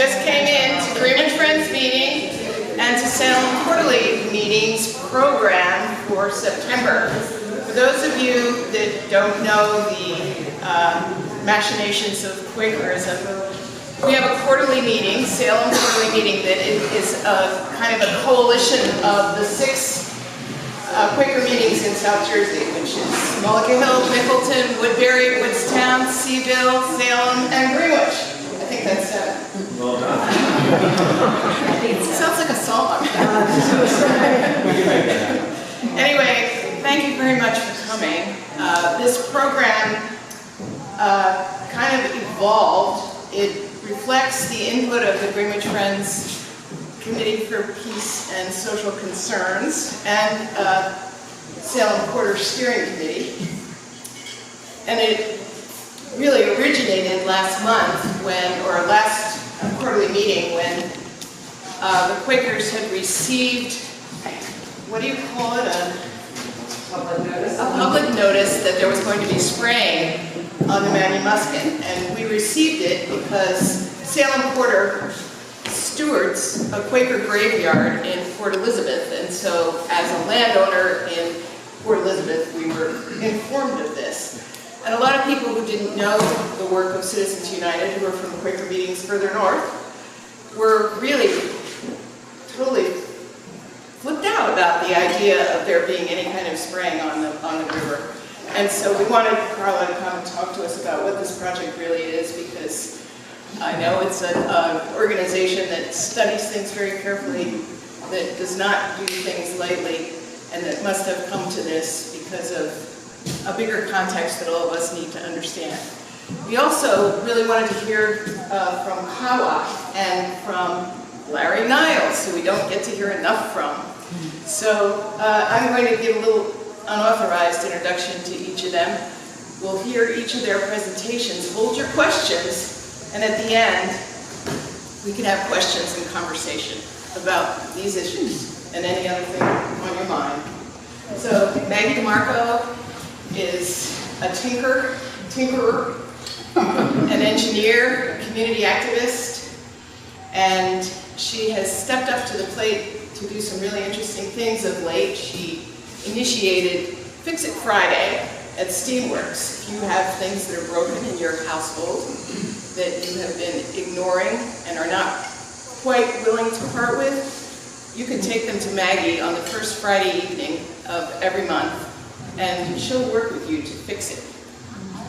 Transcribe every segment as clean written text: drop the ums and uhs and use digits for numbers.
just came in to Greenwich Friends meeting and to Salem Quarterly meetings program for September. For those of you that don't know the machinations of Quakerism, we have a quarterly meeting, Salem Quarterly meeting, that is a kind of a coalition of the 6 Quaker meetings in South Jersey, which is Mullica Hill, Mickleton, Woodbury, Woodstown, Seaville, Salem, and Greenwich. I think that's 7. Well done. It sounds like a song. Anyway, thank you very much for coming. This program kind of evolved. It reflects the input of the Greenwich Friends Committee for Peace and Social Concerns and Salem Quarter Steering Committee. And it really originated last month or last quarterly meeting when the Quakers had received, what do you call it, a public notice that there was going to be spraying on the Maggie Muskin. And we received it because Salem Quarter stewards a Quaker graveyard in Port Elizabeth, and so as a landowner in Port Elizabeth, we were informed of this. And a lot of people who didn't know the work of Citizens United, who were from Quaker meetings further north, were really totally flipped out about the idea of there being any kind of spraying on the river. And so we wanted Karla to come and talk to us about what this project really is, because I know it's an organization that studies things very carefully, that does not do things lightly, and that must have come to this because of a bigger context that all of us need to understand. We also really wanted to hear from Karla and from Larry Niles, who we don't get to hear enough from. So I'm going to give a little unauthorized introduction to each of them. We'll hear each of their presentations. Hold your questions. And at the end, we can have questions and conversation about these issues and any other thing on your mind. So Maggie DeMarco is a tinkerer, an engineer, a community activist, and she has stepped up to the plate to do some really interesting things of late. She initiated Fix It Friday at Steamworks. If you have things that are broken in your household that you have been ignoring and are not quite willing to part with, you can take them to Maggie on the first Friday evening of every month, and she'll work with you to fix it.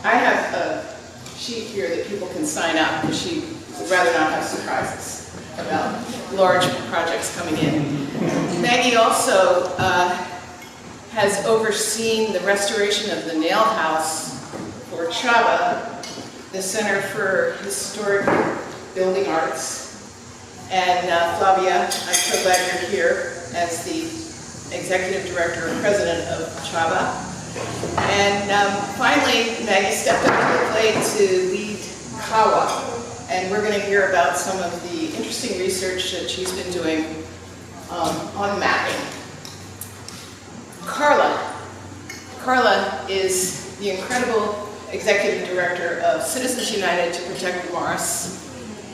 I have a sheet here that people can sign up, because she would rather not have surprises about large projects coming in. Maggie also has overseen the restoration of the nail house for Chaba, the Center for Historic Building Arts. And Flavia, I'm so glad you're here as the Executive Director and President of Chaba. And finally, Maggie stepped up to the plate to lead Kawa. And we're going to hear about some of the interesting research that she's been doing on mapping. Karla is the incredible Executive Director of Citizens United to Protect Maurice,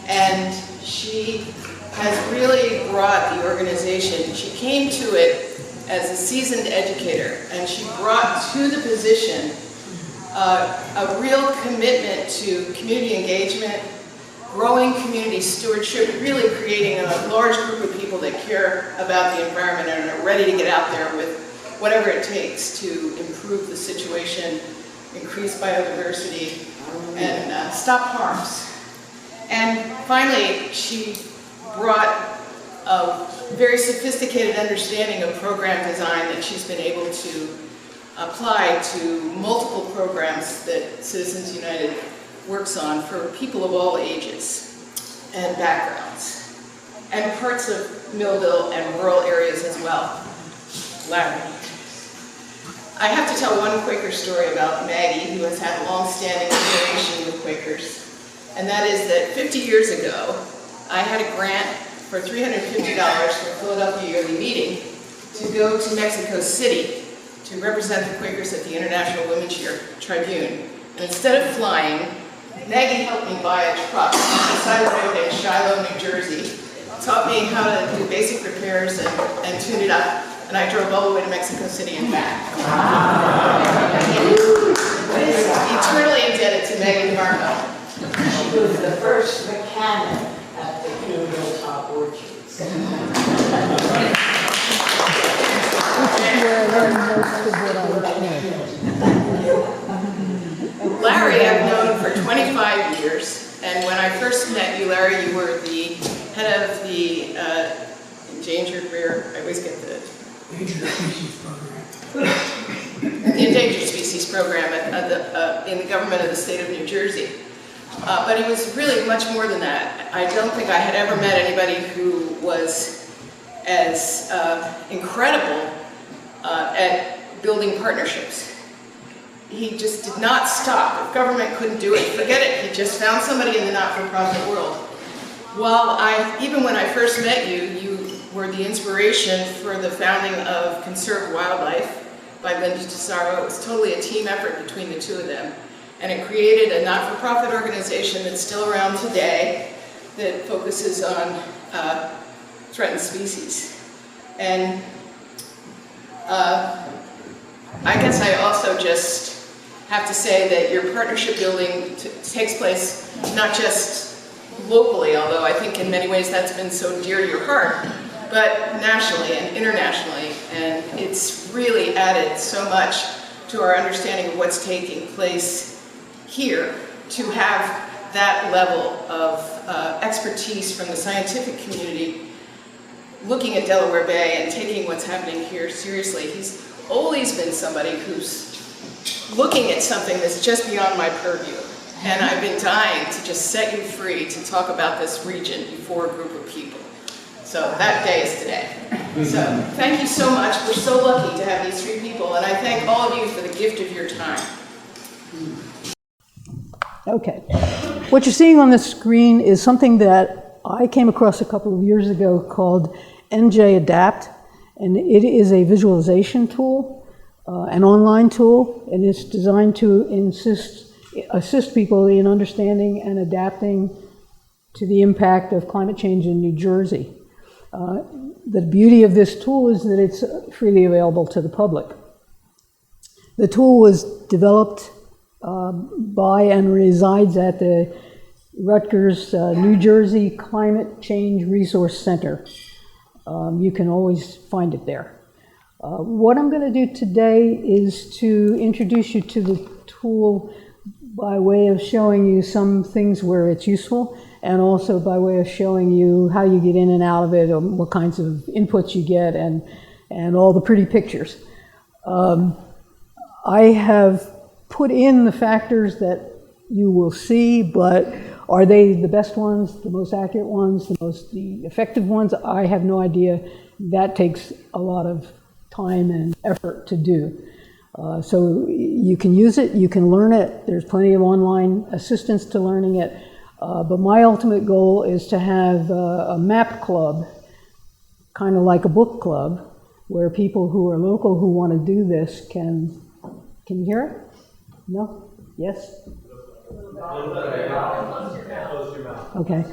and she has really brought the organization. She came to it as a seasoned educator, and she brought to the position a real commitment to community engagement, growing community stewardship, really creating a large group of people that care about the environment and are ready to get out there with whatever it takes to improve the situation, increase biodiversity, and stop harms. And finally, she brought a very sophisticated understanding of program design that she's been able to apply to multiple programs that Citizens United works on for people of all ages and backgrounds, and parts of Millville and rural areas as well. Larry. I have to tell one Quaker story about Maggie, who has had a long-standing affiliation with Quakers, and that is that 50 years ago, I had a grant for $350 for a Philadelphia yearly meeting to go to Mexico City to represent the Quakers at the International Women's Year Tribune. And instead of flying, Maggie helped me buy a truck on the side of the road in Shiloh, New Jersey, taught me how to do basic repairs and tune it up, and I drove all the way to Mexico City and back. Eternally indebted to Maggie DeMarco. She was the first mechanic at the Hilltop Orchards. Larry, I've known for 25 years, and when I first met you, Larry, you were the head of the endangered rare, I always get the Endangered Species Program. The endangered species program in the government of the state of New Jersey. But he was really much more than that. I don't think I had ever met anybody who was as incredible at building partnerships. He just did not stop. If government couldn't do it, forget it. He just found somebody in the not-for-profit world. Even when I first met you, you were the inspiration for the founding of Conserve Wildlife by Linda Tesaro. It was totally a team effort between the two of them. And it created a not-for-profit organization that's still around today that focuses on threatened species. And I guess I also just have to say that your partnership building takes place not just locally, although I think in many ways that's been so dear to your heart, but nationally and internationally. And it's really added so much to our understanding of what's taking place here, to have that level of expertise from the scientific community looking at Delaware Bay and taking what's happening here seriously. He's always been somebody who's looking at something that's just beyond my purview. And I've been dying to just set you free to talk about this region before a group of people. So that day is today. So thank you so much. We're so lucky to have these three people, and I thank all of you for the gift of your time. Okay. What you're seeing on the screen is something that I came across a couple of years ago called NJ Adapt, and it is a visualization tool, an online tool, and it's designed to assist people in understanding and adapting to the impact of climate change in New Jersey. The beauty of this tool is that it's freely available to the public. The tool was developed by and resides at the Rutgers, New Jersey Climate Change Resource Center. You can always find it there. What I'm going to do today is to introduce you to the tool by way of showing you some things where it's useful, and also by way of showing you how you get in and out of it, or what kinds of inputs you get, and all the pretty pictures. I have put in the factors that you will see, but are they the best ones, the most accurate ones, the effective ones? I have no idea. That takes a lot of time and effort to do. So you can use it, you can learn it. There's plenty of online assistance to learning it. But my ultimate goal is to have a map club, kind of like a book club, where people who are local who want to do this can you hear it? No? Yes? Okay.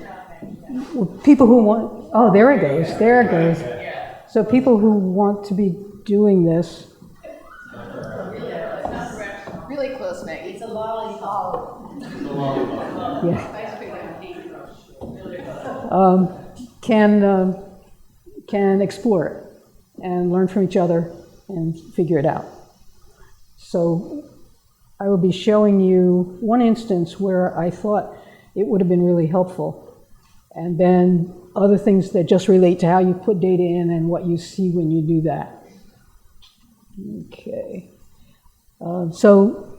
Well, people who want, oh, there it goes, there it goes. So people who want to be doing this. Really close, Maggie. It's a lollipop. Yeah. Can explore it and learn from each other and figure it out. So I will be showing you one instance where I thought it would have been really helpful, and then other things that just relate to how you put data in and what you see when you do that. Okay. So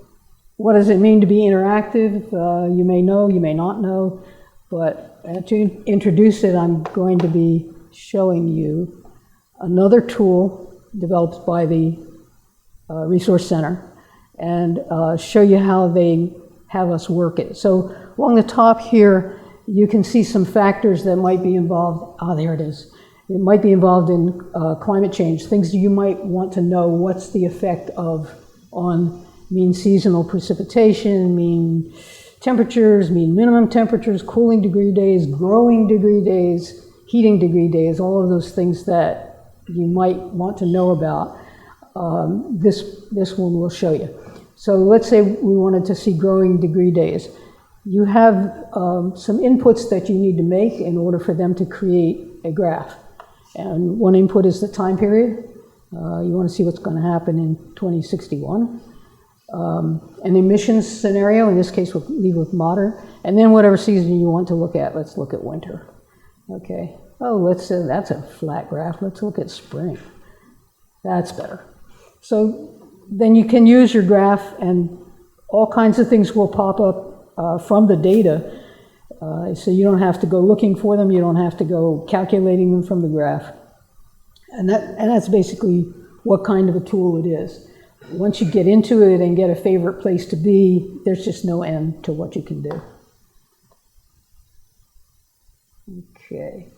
what does it mean to be interactive? You may know, you may not know, but to introduce it, I'm going to be showing you another tool developed by the Resource Center, and show you how they have us work it. So along the top here, you can see some factors that might be involved. Ah, there it is. It might be involved in climate change, things you might want to know. What's the effect of on mean seasonal precipitation, mean temperatures, mean minimum temperatures, cooling degree days, growing degree days, heating degree days, all of those things that you might want to know about. This one will show you. So let's say we wanted to see growing degree days. You have some inputs that you need to make in order for them to create a graph. And one input is the time period. You want to see what's going to happen in 2061. An emissions scenario, in this case we'll leave with modern, and then whatever season you want to look at. Let's look at winter. Okay. Oh, that's a flat graph. Let's look at spring. That's better. So then you can use your graph and all kinds of things will pop up from the data. So you don't have to go looking for them. You don't have to go calculating them from the graph. And that's basically what kind of a tool it is. Once you get into it and get a favorite place to be, there's just no end to what you can do. Okay.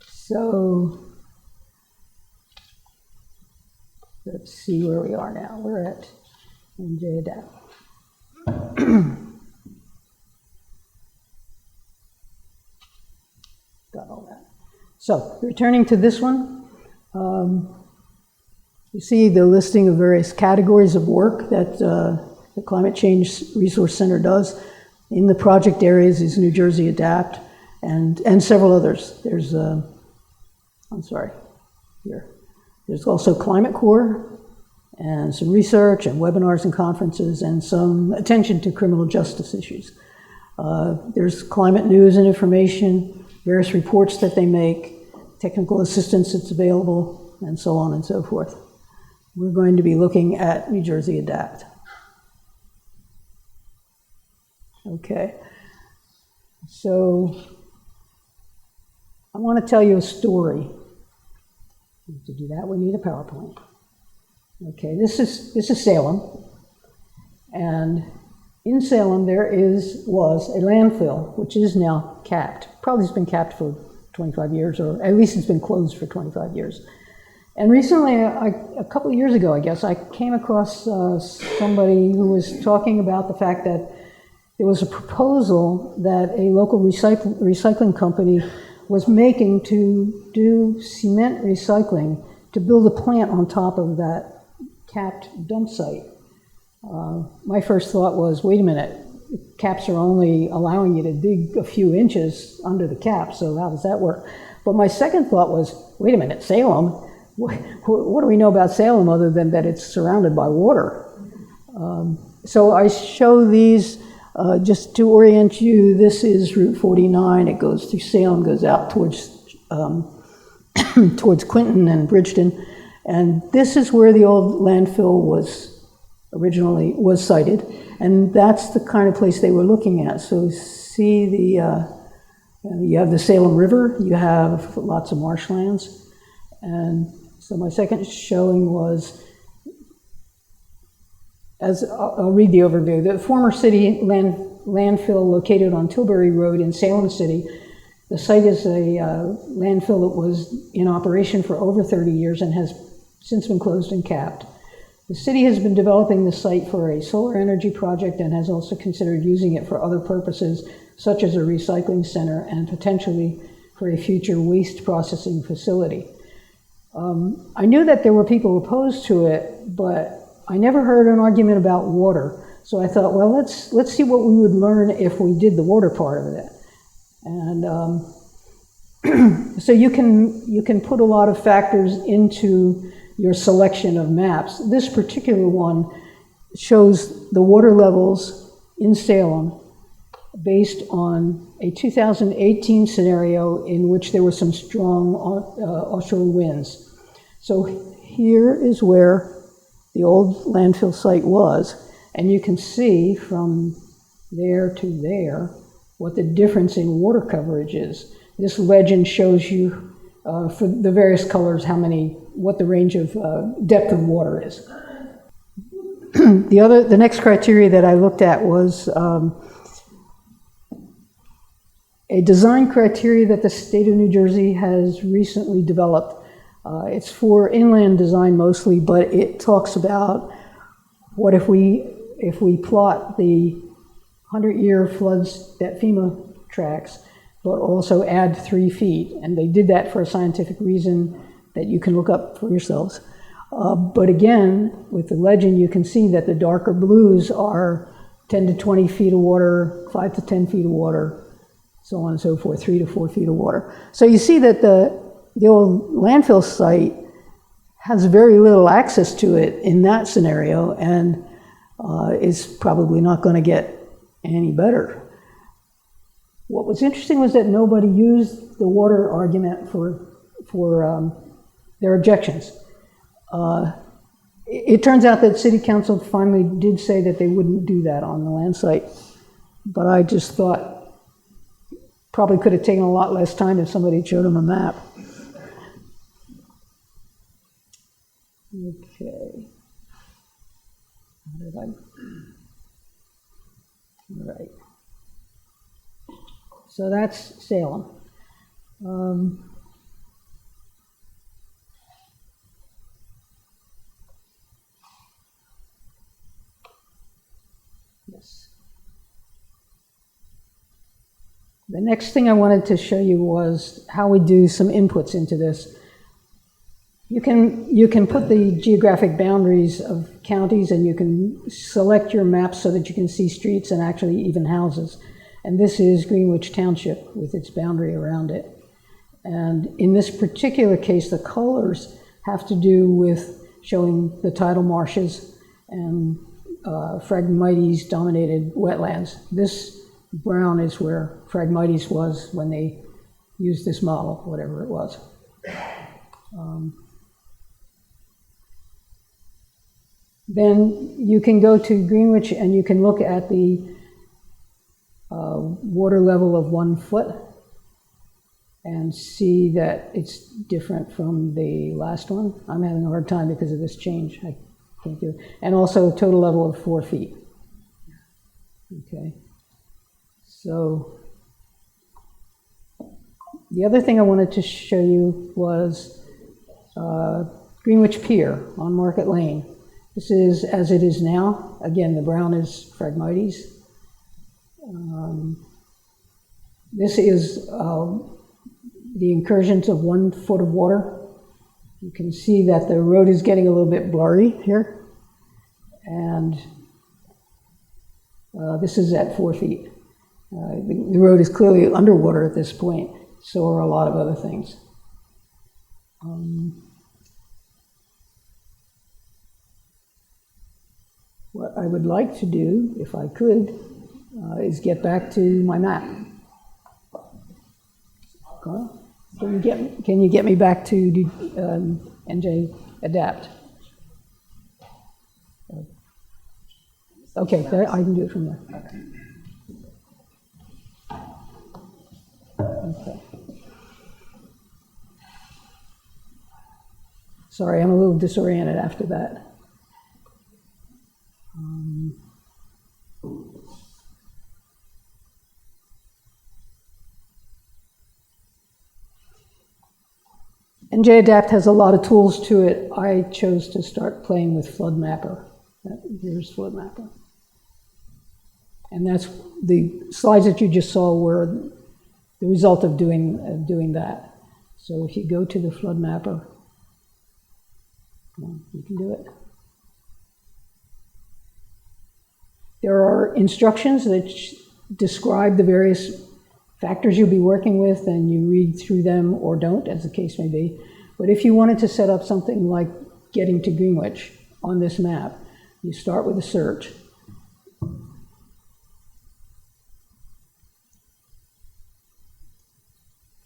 So let's see where we are now. We're at NJ Adapt. Got all that. So returning to this one, you see the listing of various categories of work that the Climate Change Resource Center does. In the project areas is New Jersey Adapt and several others. There's, There's also Climate Corps and some research and webinars and conferences and some attention to criminal justice issues. There's climate news and information, various reports that they make, technical assistance that's available, and so on and so forth. We're going to be looking at New Jersey Adapt. Okay, so I want to tell you a story. To do that, we need a PowerPoint. Okay, this is Salem, and in Salem there was a landfill which is now capped. Probably has been capped for 25 years, or at least it's been closed for 25 years. And recently, a couple of years ago, I guess, I came across somebody who was talking about the fact that there was a proposal that a local recycling company was making to do cement recycling to build a plant on top of that capped dump site. My first thought was, wait a minute, caps are only allowing you to dig a few inches under the cap, so how does that work? But my second thought was, wait a minute, Salem? What do we know about Salem other than that it's surrounded by water? So I show these just to orient you. This is Route 49. It goes through Salem, goes out towards towards Quinton and Bridgeton, and this is where the old landfill was originally sited, and that's the kind of place they were looking at. So see you have the Salem River, you have lots of marshlands, and so my second showing was, I'll read the overview. The former city landfill located on Tilbury Road in Salem City. The site is a landfill that was in operation for over 30 years and has since been closed and capped. The city has been developing the site for a solar energy project and has also considered using it for other purposes, such as a recycling center and potentially for a future waste processing facility. I knew that there were people opposed to it, but I never heard an argument about water. So I thought, well, let's see what we would learn if we did the water part of it. And so you can put a lot of factors into your selection of maps. This particular one shows the water levels in Salem based on a 2018 scenario in which there were some strong offshore winds. So here is where the old landfill site was, and you can see from there to there what the difference in water coverage is. This legend shows you for the various colors what the range of depth of water is. The next criteria that I looked at was a design criteria that the state of New Jersey has recently developed. It's for inland design mostly, but it talks about what if we plot the 100-year floods that FEMA tracks, but also add 3 feet. And they did that for a scientific reason that you can look up for yourselves. But again, with the legend, you can see that the darker blues are 10 to 20 feet of water, 5 to 10 feet of water, so on and so forth, 3 to 4 feet of water. So you see that the old landfill site has very little access to it in that scenario, and is probably not going to get any better. What was interesting was that nobody used the water argument for their objections. It turns out that City Council finally did say that they wouldn't do that on the land site, but I just thought probably could have taken a lot less time if somebody showed them a map. Okay. How did I? All right. So that's Salem. Yes. The next thing I wanted to show you was how we do some inputs into this. You can put the geographic boundaries of counties, and you can select your map so that you can see streets and actually even houses. And this is Greenwich Township with its boundary around it. And in this particular case, the colors have to do with showing the tidal marshes and Phragmites dominated wetlands. This brown is where Phragmites was when they used this model, whatever it was. Then you can go to Greenwich and you can look at the water level of 1 foot and see that it's different from the last one. I'm having a hard time because of this change. I can't do it. And also total level of 4 feet. Okay. So the other thing I wanted to show you was Greenwich Pier on Market Lane. This is as it is now. Again, the brown is Phragmites. This is the incursions of 1 foot of water. You can see that the road is getting a little bit blurry here. And this is at 4 feet. The road is clearly underwater at this point, so are a lot of other things. What I would like to do, if I could, is get back to my map. Karla, can you get me back to NJ Adapt? Okay, there, I can do it from there. Okay. Sorry, I'm a little disoriented after that. NJ Adapt has a lot of tools to it. I chose to start playing with Flood Mapper. Here's Flood Mapper. And that's the slides that you just saw were the result of doing that. So if you go to the Flood Mapper, you can do it. There are instructions that describe the various factors you'll be working with, and you read through them or don't, as the case may be. But if you wanted to set up something like getting to Greenwich on this map, you start with a search.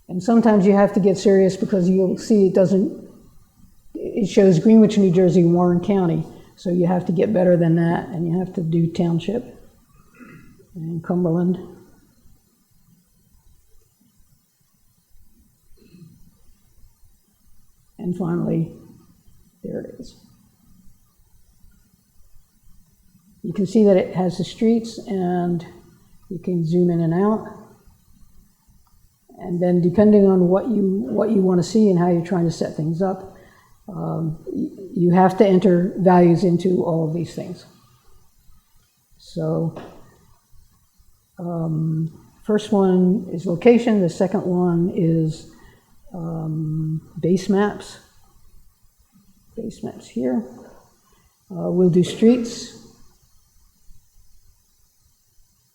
And sometimes you have to get serious because you'll see it shows Greenwich, New Jersey, Warren County. So you have to get better than that, and you have to do Township and Cumberland. And finally, there it is. You can see that it has the streets, and you can zoom in and out. And then depending on what you want to see and how you're trying to set things up, you have to enter values into all of these things. So First one is location, the second one is base maps. Base maps here. We'll do streets,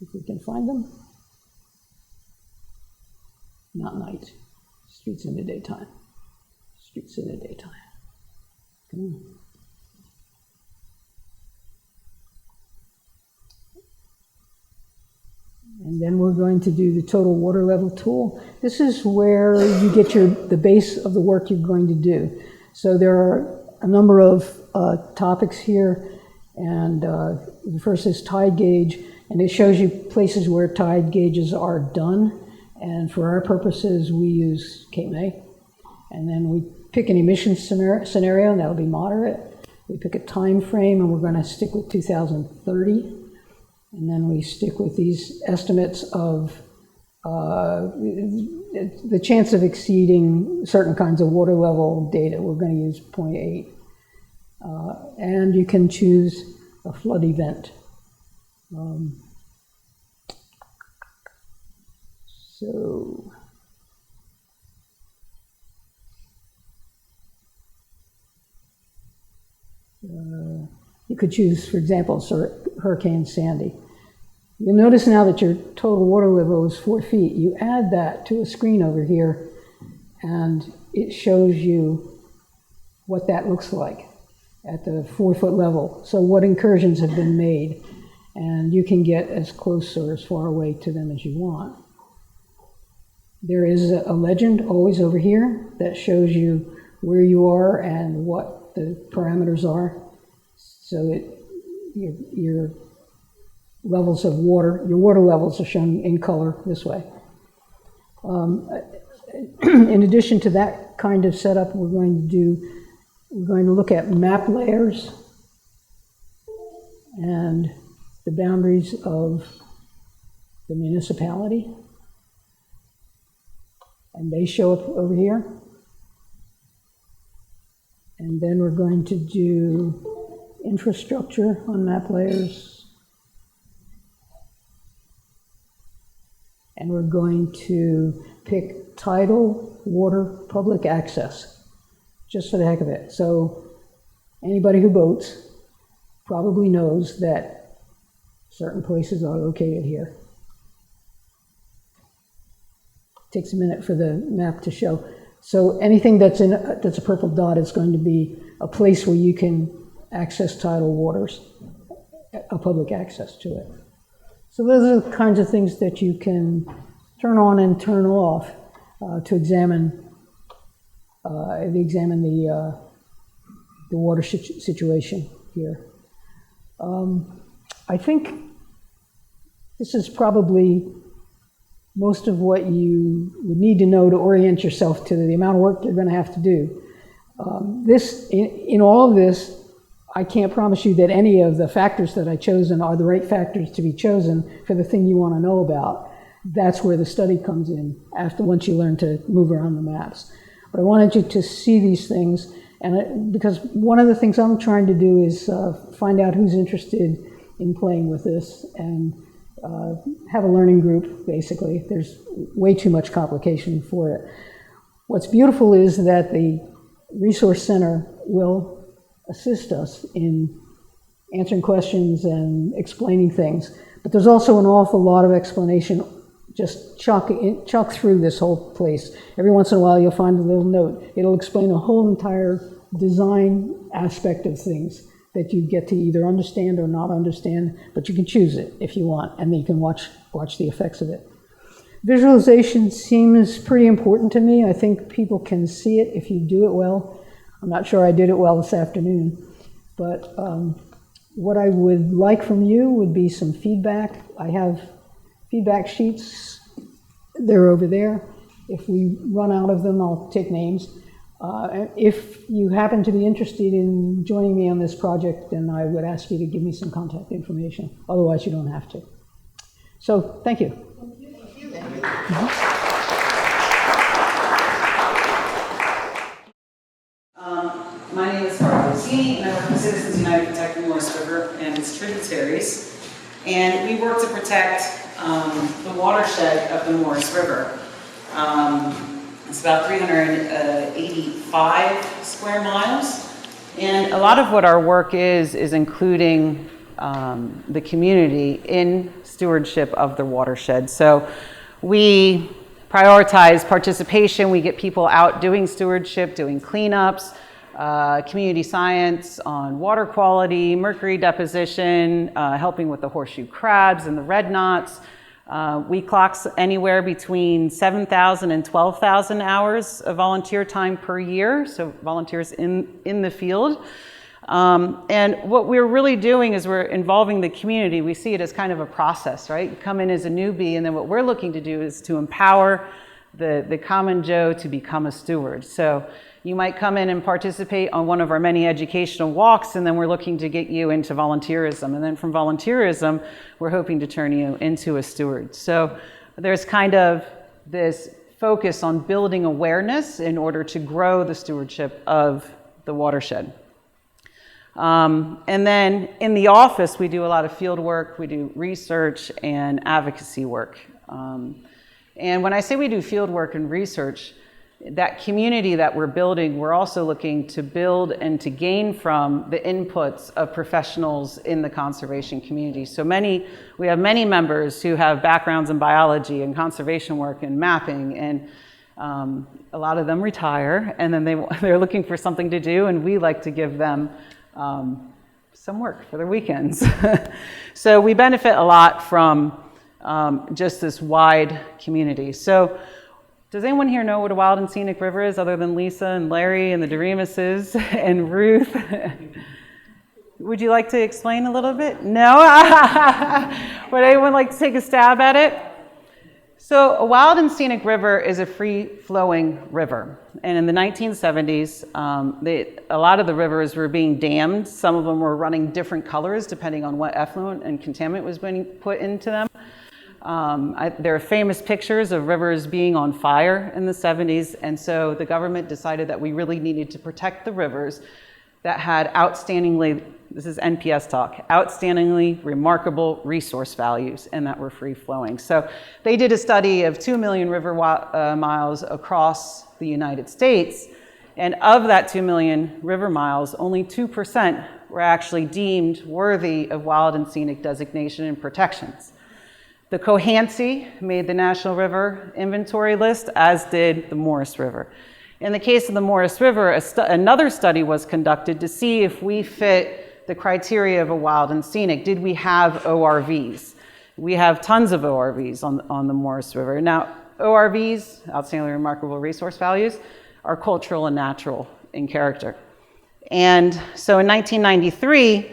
if we can find them. Not night. Streets in the daytime. Streets in the daytime. Come on. And then we're going to do the total water level tool. This is where you get the base of the work you're going to do. So there are a number of topics here, and the first is tide gauge, and it shows you places where tide gauges are done. And for our purposes, we use Cape May. And then we pick an emissions scenario, and that'll be moderate. We pick a time frame, and we're going to stick with 2030. And then we stick with these estimates of the chance of exceeding certain kinds of water level data. We're going to use 0.8. And you can choose a flood event. So you could choose, for example, Hurricane Sandy. You'll notice now that your total water level is 4 feet. You add that to a screen over here, and it shows you what that looks like at the 4-foot level. So what incursions have been made, and you can get as close or as far away to them as you want. There is a legend always over here that shows you where you are and what the parameters are. So your levels of water, your water levels are shown in color this way. In addition to that kind of setup, we're going to look at map layers and the boundaries of the municipality. And they show up over here. And then we're going to do infrastructure on map layers. And we're going to pick tidal water public access, just for the heck of it. So anybody who boats probably knows that certain places are located here. Takes a minute for the map to show. So anything that's a purple dot is going to be a place where you can access tidal waters, a public access to it. So those are the kinds of things that you can turn on and turn off to examine the water situation here. I think this is probably most of what you would need to know to orient yourself to the amount of work you're going to have to do. In all of this, I can't promise you that any of the factors that I've chosen are the right factors to be chosen for the thing you want to know about. That's where the study comes in, once you learn to move around the maps. But I wanted you to see these things, because one of the things I'm trying to do is find out who's interested in playing with this, and have a learning group, basically. There's way too much complication for it. What's beautiful is that the Resource Center will assist us in answering questions and explaining things. But there's also an awful lot of explanation just chuck through this whole place. Every once in a while you'll find a little note. It'll explain a whole entire design aspect of things that you get to either understand or not understand, but you can choose it if you want, and then you can watch the effects of it. Visualization seems pretty important to me. I think people can see it if you do it well. I'm not sure I did it well this afternoon, but what I would like from you would be some feedback. I have feedback sheets. They're over there. If we run out of them, I'll take names. If you happen to be interested in joining me on this project, then I would ask you to give me some contact information. Otherwise, you don't have to. So, thank you. Thank you. My name is Rossini, and I work with Citizens United protecting the Morris River and its tributaries. And we work to protect the watershed of the Maurice River. It's about 385 square miles. And a lot of what our work is including the community in stewardship of the watershed. So we prioritize participation. We get people out doing stewardship, doing cleanups, community science on water quality, mercury deposition, helping with the horseshoe crabs and the red knots. We clock anywhere between 7,000 and 12,000 hours of volunteer time per year, so volunteers in the field. And what we're really doing is we're involving the community. We see it as kind of a process, right? You come in as a newbie, and then what we're looking to do is to empower the common Joe to become a steward. So you might come in and participate on one of our many educational walks, and then we're looking to get you into volunteerism. And then from volunteerism, we're hoping to turn you into a steward. So there's kind of this focus on building awareness in order to grow the stewardship of the watershed. And then in the office, we do a lot of field work, we do research and advocacy work. And when I say we do field work and research, that community that we're building, we're also looking to build and to gain from the inputs of professionals in the conservation community. So we have many members who have backgrounds in biology and conservation work and mapping, and a lot of them retire, and then they're looking for something to do, and we like to give them some work for their weekends. So we benefit a lot from just this wide community. So does anyone here know what a wild and scenic river is other than Lisa and Larry and the Doremuses and Ruth? Would you like to explain a little bit? No? Would anyone like to take a stab at it? So a wild and scenic river is a free-flowing river. And in the 1970s, a lot of the rivers were being dammed. Some of them were running different colors depending on what effluent and contaminant was being put into them. There are famous pictures of rivers being on fire in the 70s, and so the government decided that we really needed to protect the rivers that had outstandingly, this is NPS talk, outstandingly remarkable resource values and that were free flowing. So they did a study of 2 million river miles across the United States, and of that 2 million river miles, only 2% were actually deemed worthy of wild and scenic designation and protections. The Cohansey made the National River Inventory list, as did the Maurice River. In the case of the Maurice River, another study was conducted to see if we fit the criteria of a wild and scenic. Did we have ORVs? We have tons of ORVs on the Maurice River. Now, ORVs, outstandingly remarkable resource values, are cultural and natural in character. And so in 1993,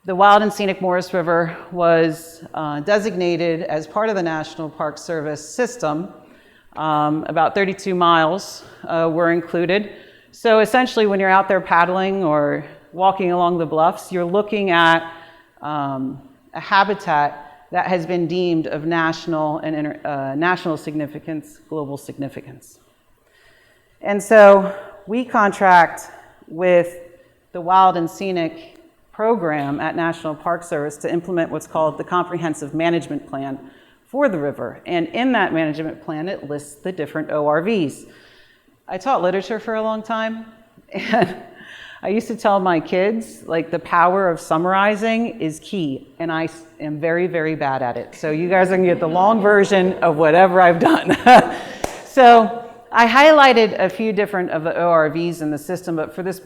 the Wild and Scenic Maurice River was designated as part of the National Park Service system. About 32 miles were included. So essentially, when you're out there paddling or walking along the bluffs, you're looking at a habitat that has been deemed of national and national significance, global significance. And so we contract with the Wild and Scenic program at National Park Service to implement what's called the Comprehensive Management Plan for the river. And in that management plan, it lists the different ORVs. I taught literature for a long time, and I used to tell my kids, like, the power of summarizing is key, and I am very, very bad at it. So you guys are gonna get the long version of whatever I've done. So I highlighted a few different of the ORVs in the system, but for this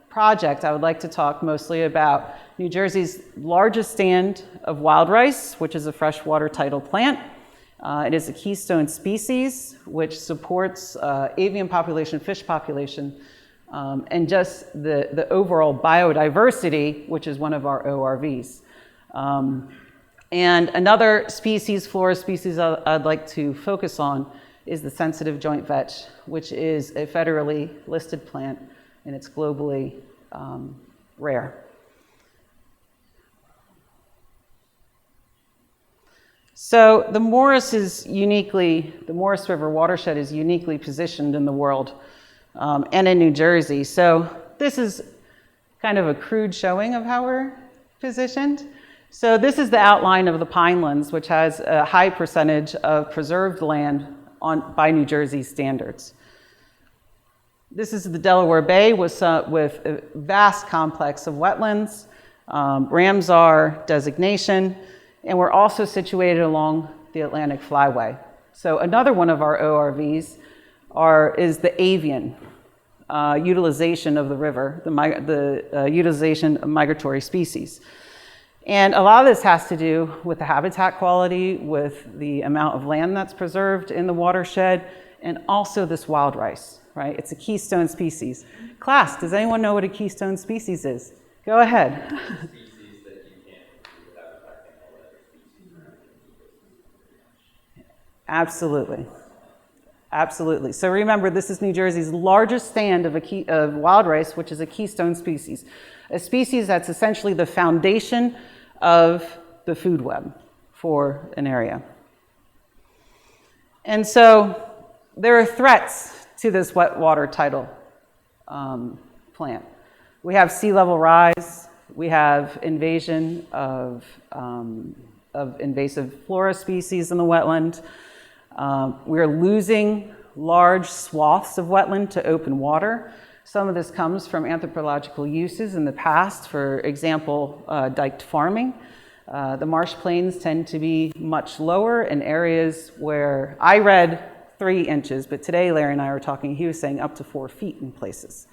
project, I would like to talk mostly about New Jersey's largest stand of wild rice, which is a freshwater tidal plant. It is a keystone species which supports avian population, fish population, and just the overall biodiversity, which is one of our ORVs. And another species, flora species I'd like to focus on is the sensitive joint vetch, which is a federally listed plant, and it's globally rare. So the Maurice River watershed is uniquely positioned in the world and in New Jersey. So this is kind of a crude showing of how we're positioned. So this is the outline of the Pinelands, which has a high percentage of preserved land by New Jersey standards. This is the Delaware Bay with a vast complex of wetlands, Ramsar designation, and we're also situated along the Atlantic Flyway. So another one of our ORVs is the avian utilization of the river, the utilization of migratory species. And a lot of this has to do with the habitat quality, with the amount of land that's preserved in the watershed, and also this wild rice, right? It's a keystone species. Class, does anyone know what a keystone species is? Go ahead. Absolutely. Absolutely. So remember, this is New Jersey's largest stand of wild rice, which is a keystone species. A species that's essentially the foundation of the food web for an area. And so there are threats to this wet water tidal plant. We have sea level rise. We have invasion of invasive flora species in the wetland. We're losing large swaths of wetland to open water. Some of this comes from anthropological uses in the past, for example, diked farming. The marsh plains tend to be much lower in areas where I read 3 inches, but today Larry and I were talking, he was saying up to 4 feet in places.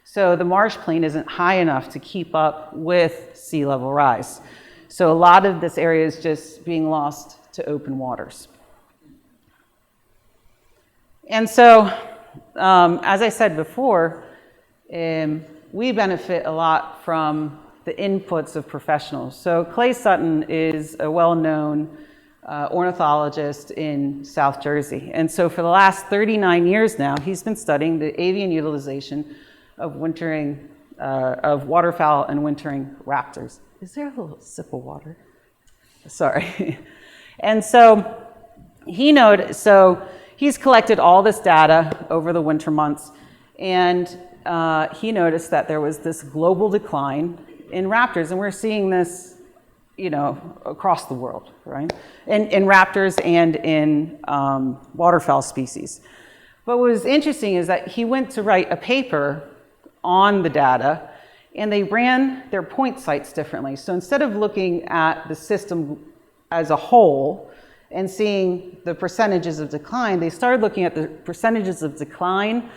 So the marsh plain isn't high enough to keep up with sea level rise. So a lot of this area is just being lost to open waters. And so, as I said before, we benefit a lot from the inputs of professionals. So Clay Sutton is a well-known ornithologist in South Jersey. And so for the last 39 years now, he's been studying the avian utilization of waterfowl and wintering raptors. Is there a little sip of water? Sorry. And so he's collected all this data over the winter months, and he noticed that there was this global decline in raptors, and we're seeing this, across the world, right? In raptors and in waterfowl species. But what was interesting is that he went to write a paper on the data, and they ran their point sites differently. So instead of looking at the system as a whole and seeing the percentages of decline, they started looking at the percentages of decline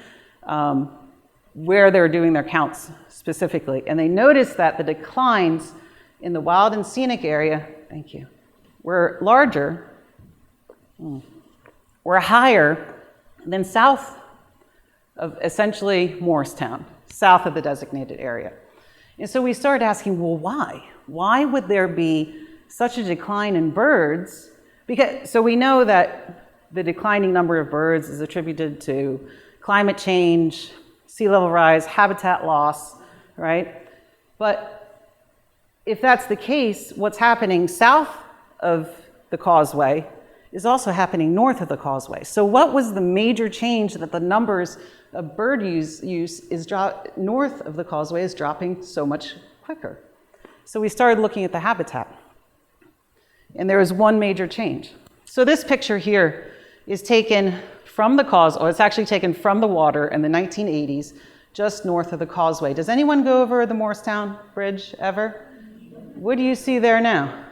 where they were doing their counts specifically. And they noticed that the declines in the wild and scenic area, thank you, were higher than south of essentially Morristown, south of the designated area. And so we started asking, well, why? Why would there be such a decline in birds? So we know that the declining number of birds is attributed to climate change, sea level rise, habitat loss, right? But if that's the case, what's happening south of the causeway is also happening north of the causeway. So what was the major change that the numbers of bird use is north of the causeway is dropping so much quicker? So we started looking at the habitat. And there was one major change. So this picture here is taken from the causeway. It's actually taken from the water in the 1980s, just north of the causeway. Does anyone go over the Morristown Bridge ever? What do you see there now?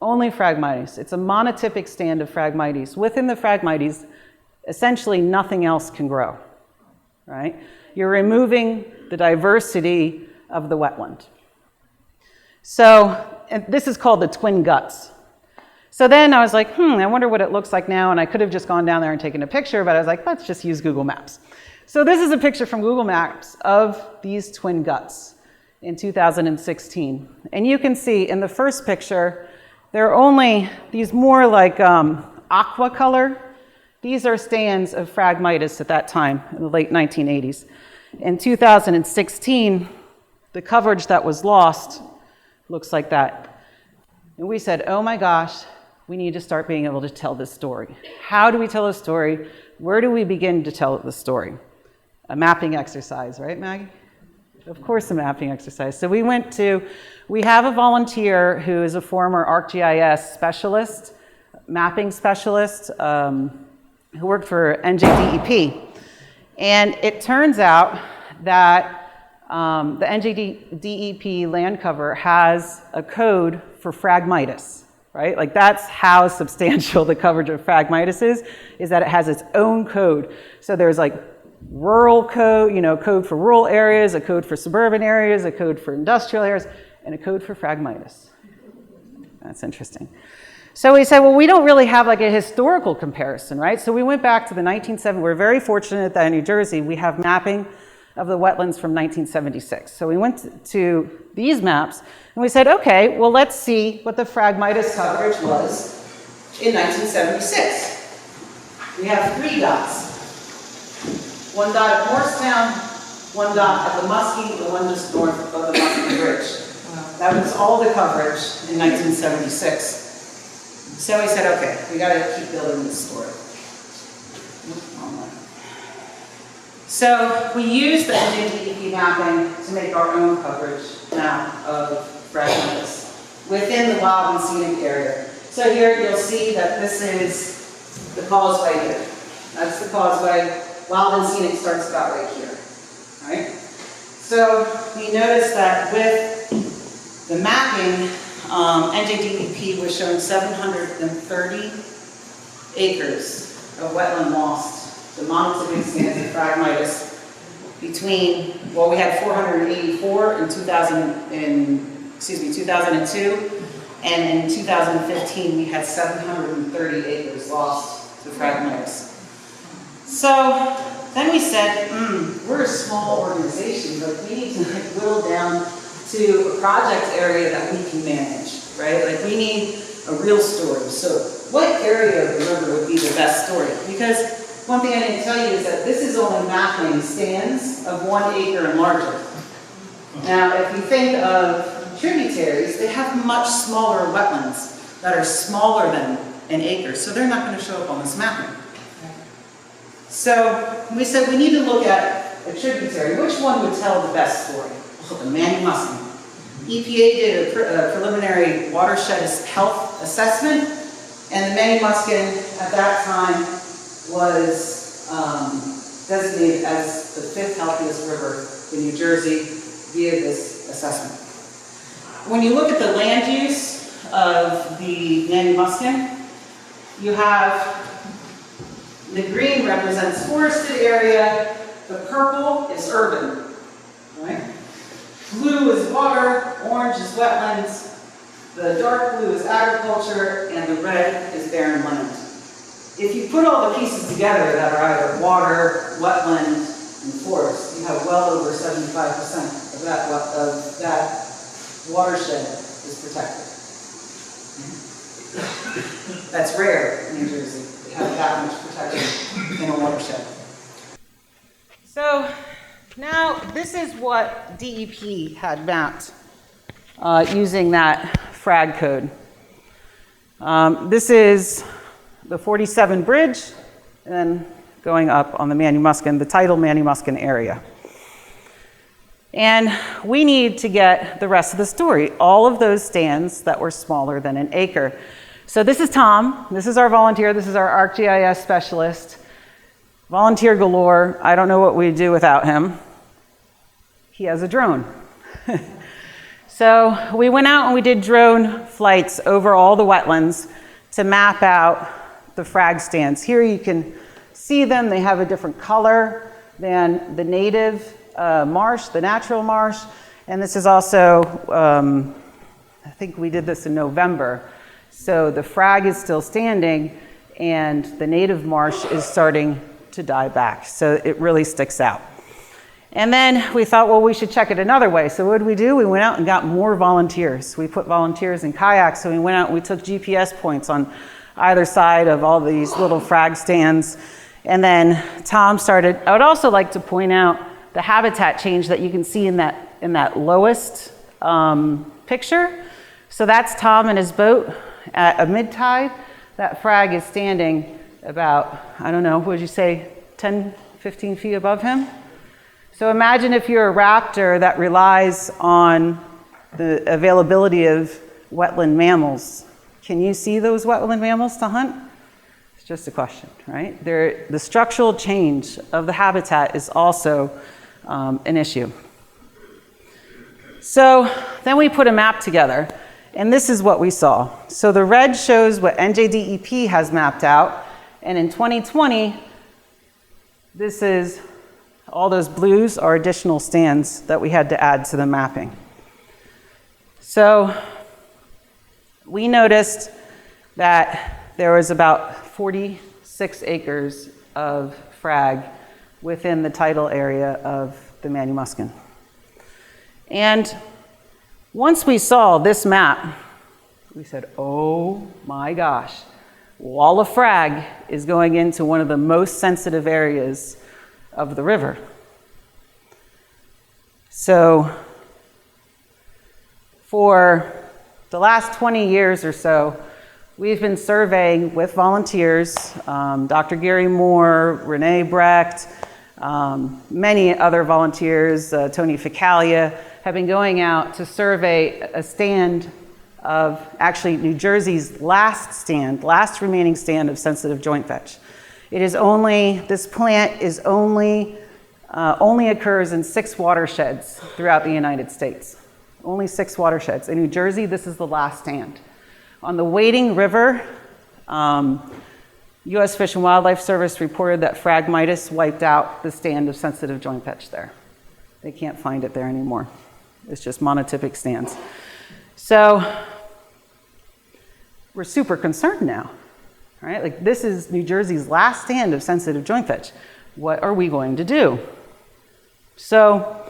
Only Phragmites. It's a monotypic stand of Phragmites. Within the Phragmites, essentially nothing else can grow, right? You're removing the diversity of the wetland. So, and this is called the twin guts. So then I was like, I wonder what it looks like now, and I could have just gone down there and taken a picture, but I was like, let's just use Google Maps. So this is a picture from Google Maps of these twin guts in 2016. And you can see in the first picture, there are only these more like aqua color. These are stands of Phragmites at that time, in the late 1980s. In 2016, the coverage that was lost looks like that. And we said, oh my gosh, we need to start being able to tell this story. How do we tell a story? Where do we begin to tell the story? A mapping exercise, right, Maggie? Of course, a mapping exercise. So we have a volunteer who is a former ArcGIS specialist, mapping specialist, who worked for NJDEP. And it turns out that the NJDEP land cover has a code for Phragmites, right? Like that's how substantial the coverage of Phragmites is that it has its own code. So there's like rural code, code for rural areas, a code for suburban areas, a code for industrial areas, and a code for Phragmites. That's interesting. So we said, well, we don't really have like a historical comparison, right? So we went back to the 1970s. We're very fortunate that in New Jersey, we have mapping of the wetlands from 1976. So we went to these maps and we said, okay, well, let's see what the Phragmites coverage was in 1976. We have 3 dots. 1 dot at Morristown, 1 dot at the Muskie, the one just north of the Muskie Bridge. That was all the coverage in 1976. So we said, okay, we got to keep building this story. So we used the NJDEP mapping to make our own coverage map of Phragmites within the wild and scenic area. So here you'll see that this is the causeway here. That's the causeway. Wild and scenic starts about right here. All right? So we noticed that with the mapping, NJDEP was showing 730 acres of wetland lost, the monotypic stands of Phragmites, between, well, we had 484 in 2002, and in 2015 we had 730 acres lost to Phragmites. So then we said, we're a small organization, but we need to whittle down to a project area that we can manage, right? Like we need a real story. So what area of the river would be the best story? Because one thing I didn't tell you is that this is only mapping stands of 1 acre and larger. Now, if you think of tributaries, they have much smaller wetlands that are smaller than an acre, so they're not going to show up on this mapping. So we said we need to look at a tributary. Which one would tell the best story? The Manny-Muskin. EPA did a preliminary watershed health assessment, and the Manny-Muskin at that time was designated as the 5th healthiest river in New Jersey via this assessment. When you look at the land use of the Manny-Muskin, you have the green represents forested area, the purple is urban, right? Blue is water, orange is wetlands, the dark blue is agriculture, and the red is barren land. If you put all the pieces together that are either water, wetland, and forest, you have well over 75% of that watershed is protected. That's rare in New Jersey. We have that much protection in a watershed. So now this is what DEP had mapped using that frag code. This is the 47 bridge, and then going up on the Manny-Muskin, the tidal Manny-Muskin area. And we need to get the rest of the story, all of those stands that were smaller than an acre. So this is Tom, this is our volunteer, this is our ArcGIS specialist. Volunteer galore, I don't know what we'd do without him. He has a drone. So we went out and we did drone flights over all the wetlands to map out the frag stands. Here you can see them, they have a different color than the native marsh, the natural marsh. And this is also, I think we did this in November. So the frag is still standing and the native marsh is starting to die back. So it really sticks out. And then we thought, well, we should check it another way. So what did we do? We went out and got more volunteers. We put volunteers in kayaks. So we went out and we took GPS points on either side of all these little frag stands. And then Tom started, I would also like to point out the habitat change that you can see in that lowest picture. So that's Tom and his boat at a mid-tide. That frag is standing about, I don't know, what would you say, 10, 15 feet above him? So imagine if you're a raptor that relies on the availability of wetland mammals. Can you see those wetland mammals to hunt? It's just a question, right? The structural change of the habitat is also an issue. So then we put a map together, and this is what we saw. So the red shows what NJDEP has mapped out, and in 2020, this is all those blues are additional stands that we had to add to the mapping. So we noticed that there was about 46 acres of frag within the tidal area of the Manymuskin. And once we saw this map, we said, oh my gosh, wall of frag is going into one of the most sensitive areas of the river. So for the last 20 years or so, we've been surveying with volunteers, Dr. Gary Moore, Renee Brecht, many other volunteers, Tony Ficalia, have been going out to survey a stand of actually New Jersey's last remaining stand of sensitive joint vetch. It is only, this plant is only occurs in 6 watersheds throughout the United States. Only 6 watersheds. In New Jersey, this is the last stand. On the Wading River, U.S. Fish and Wildlife Service reported that Phragmites wiped out the stand of sensitive joint vetch there. They can't find it there anymore. It's just monotypic stands. So we're super concerned now, right? Like, this is New Jersey's last stand of sensitive joint vetch. What are we going to do? So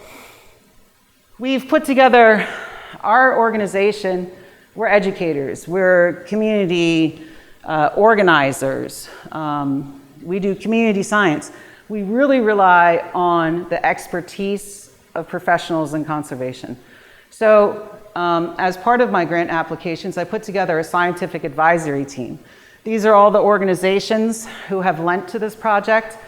we've put together our organization. We're educators, we're community organizers, we do community science. We really rely on the expertise of professionals in conservation. So as part of my grant applications, I put together a scientific advisory team. These are all the organizations who have lent to this project.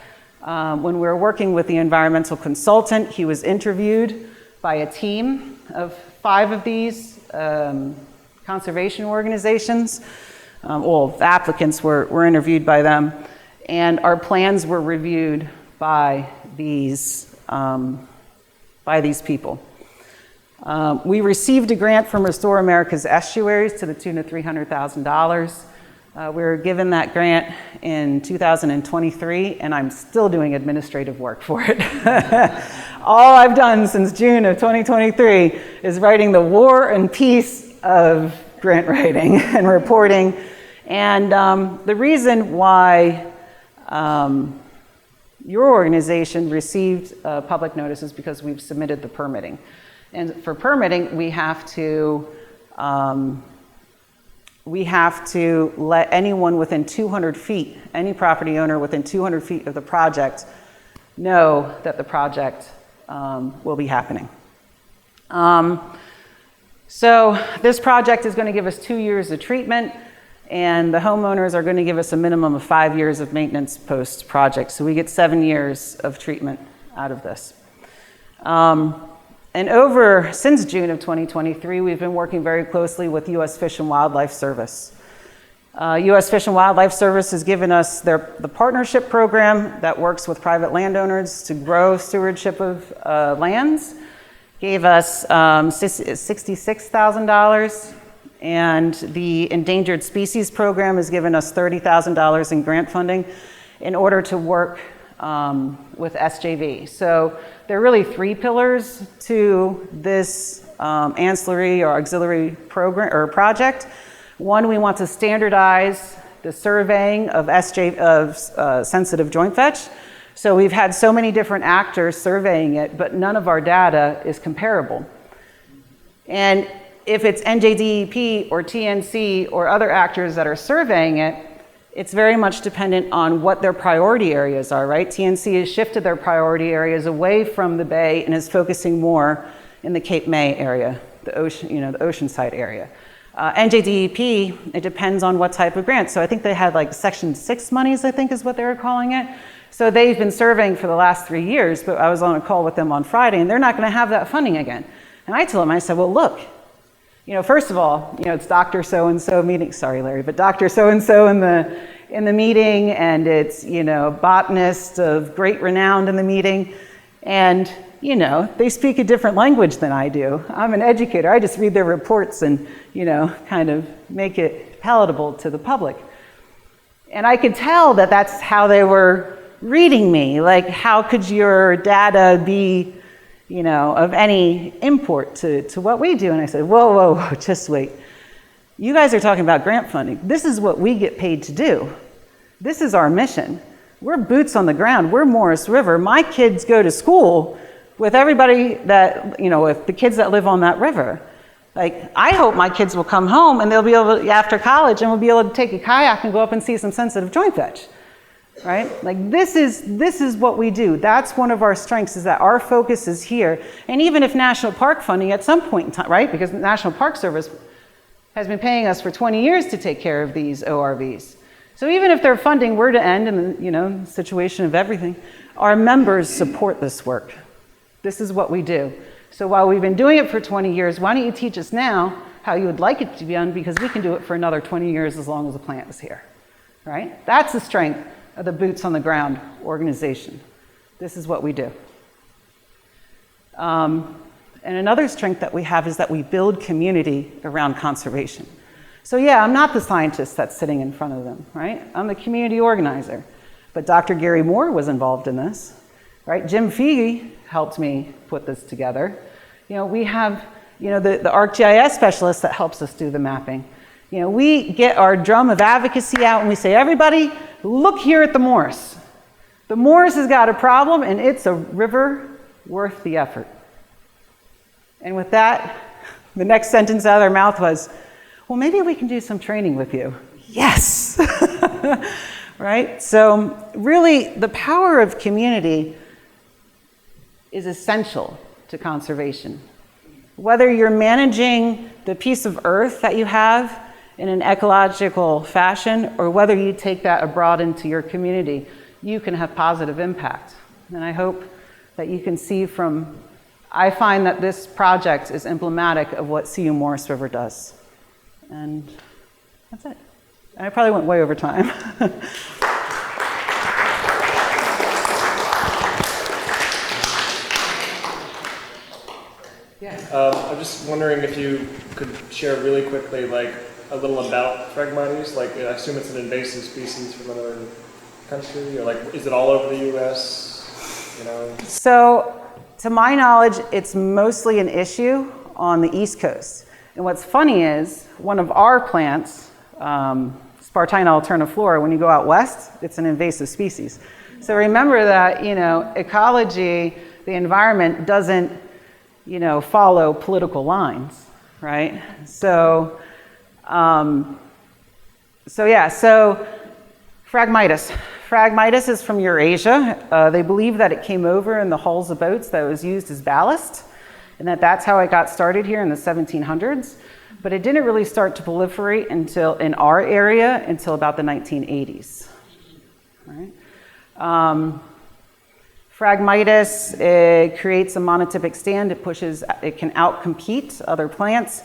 When we were working with the environmental consultant, he was interviewed by a team of 5 of these conservation organizations. Well, the applicants were interviewed by them, and our plans were reviewed by these people. We received a grant from Restore America's Estuaries to the tune of $300,000. We were given that grant in 2023, and I'm still doing administrative work for it. All I've done since June of 2023 is writing the war and peace of grant writing and reporting. And the reason why your organization received public notice is because we've submitted the permitting. And for permitting, we have to let anyone within 200 feet, any property owner within 200 feet of the project, know that the project will be happening. So this project is going to give us 2 years of treatment, and the homeowners are going to give us a minimum of 5 years of maintenance post-project. So we get 7 years of treatment out of this. And since June of 2023, we've been working very closely with U.S. Fish and Wildlife Service. U.S. Fish and Wildlife Service has given us the partnership program that works with private landowners to grow stewardship of lands. Gave us $66,000, and the Endangered Species Program has given us $30,000 in grant funding in order to work with SJV. So there are really 3 pillars to this ancillary or auxiliary program or project. One, we want to standardize the surveying of sensitive joint vetch. So we've had so many different actors surveying it, but none of our data is comparable. And if it's NJDEP or TNC or other actors that are surveying it, it's very much dependent on what their priority areas are, right? TNC has shifted their priority areas away from the bay and is focusing more in the Cape May area, the ocean, the oceanside area. NJDEP, it depends on what type of grant. So I think they had like Section 6 monies, I think is what they were calling it. So they've been surveying for the last 3 years, but I was on a call with them on Friday, and they're not going to have that funding again. And I told them, I said, well, look, first of all, it's Dr. So-and-so meeting, sorry, Larry, but Dr. So-and-so in the meeting, and it's, botanist of great renown in the meeting, and, they speak a different language than I do. I'm an educator. I just read their reports and, kind of make it palatable to the public. And I could tell that that's how they were reading me. Like, how could your data be, of any import to what we do? And I said, whoa, just wait. You guys are talking about grant funding. This is what we get paid to do. This is our mission. We're boots on the ground. We're Morris River. My kids go to school with everybody that, with the kids that live on that river. Like, I hope my kids will come home and they'll be able to, after college, and we'll be able to take a kayak and go up and see some sensitive joint vetch, right? Like, this is what we do. That's one of our strengths, is that our focus is here. And even if national park funding at some point in time, right? Because the National Park Service has been paying us for 20 years to take care of these ORVs. So even if their funding were to end in the situation of everything, our members support this work. This is what we do. So while we've been doing it for 20 years, why don't you teach us now how you would like it to be done, because we can do it for another 20 years as long as the plant is here, right? That's the strength of the Boots on the Ground organization. This is what we do. And another strength that we have is that we build community around conservation. So yeah, I'm not the scientist that's sitting in front of them, right? I'm the community organizer. But Dr. Gary Moore was involved in this, right? Jim Feige helped me put this together. We have, the ArcGIS specialist that helps us do the mapping. We get our drum of advocacy out and we say, everybody, look here at the Morris. The Morris has got a problem, and it's a river worth the effort. And with that, the next sentence out of their mouth was, well, maybe we can do some training with you. Yes, right? So really, the power of community is essential to conservation. Whether you're managing the piece of earth that you have in an ecological fashion, or whether you take that abroad into your community, you can have positive impact. And I hope that you can see I find that this project is emblematic of what CU Morris River does. And that's it. And I probably went way over time. I'm just wondering if you could share really quickly, like, a little about Phragmites. Like, I assume it's an invasive species from another country, or like, is it all over the U.S.? So, to my knowledge, it's mostly an issue on the East Coast. And what's funny is, one of our plants, Spartina alterniflora, when you go out west, it's an invasive species. So remember that, ecology, the environment doesn't, follow political lines, right? So Phragmites. Phragmites is from Eurasia. They believe that it came over in the hulls of boats that was used as ballast, and that's how it got started here in the 1700s. But it didn't really start to proliferate in our area until about the 1980s. Right? Phragmites, it creates a monotypic stand. It can outcompete other plants.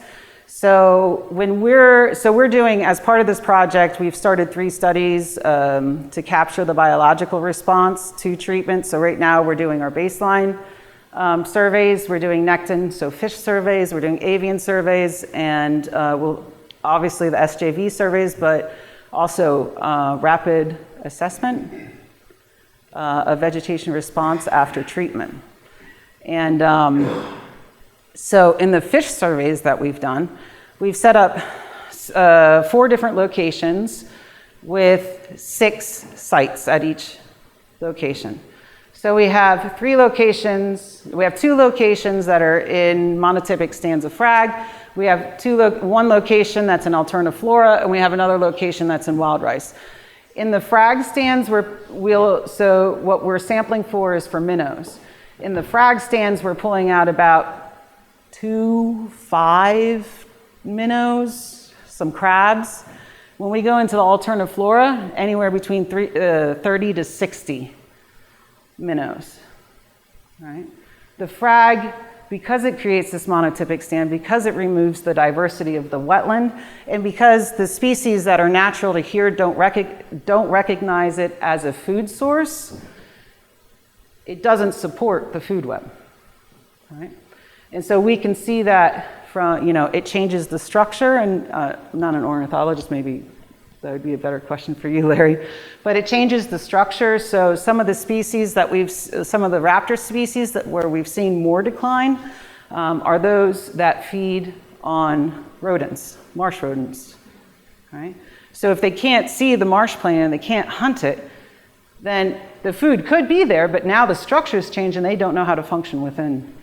So we're doing, as part of this project, we've started 3 studies to capture the biological response to treatment. So right now we're doing our baseline surveys, we're doing nectin, so fish surveys, we're doing avian surveys, and obviously the SJV surveys, but also rapid assessment of vegetation response after treatment. And so in the fish surveys that we've done, we've set up 4 different locations with 6 sites at each location. So we have 3 locations. We have 2 locations that are in monotypic stands of frag. We have 1 location that's in alterniflora, and we have another location that's in wild rice. In the frag stands, so what we're sampling for is for minnows. In the frag stands, we're pulling out about 2-5 minnows, some crabs. When we go into the alterniflora, anywhere between 30 to 60 minnows, right? The frag, because it creates this monotypic stand, because it removes the diversity of the wetland, and because the species that are natural to here don't recognize it as a food source, it doesn't support the food web, right? And so we can see that from, it changes the structure, and not an ornithologist, maybe that would be a better question for you, Larry, but it changes the structure. So some of the species that some of the raptor species where we've seen more decline are those that feed on rodents, marsh rodents, right? So if they can't see the marsh plant and they can't hunt it, then the food could be there, but now the structure's changed and they don't know how to function within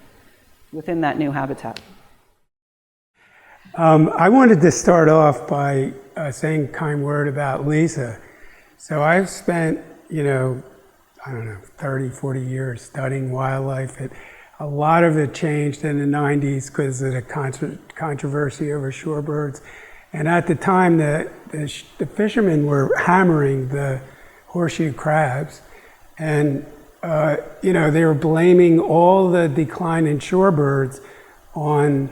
that new habitat. I wanted to start off by saying a kind word about Lisa. So I've spent, 30, 40 years studying wildlife. A lot of it changed in the 90s because of the controversy over shorebirds. And at the time, the fishermen were hammering the horseshoe crabs. And, they were blaming all the decline in shorebirds on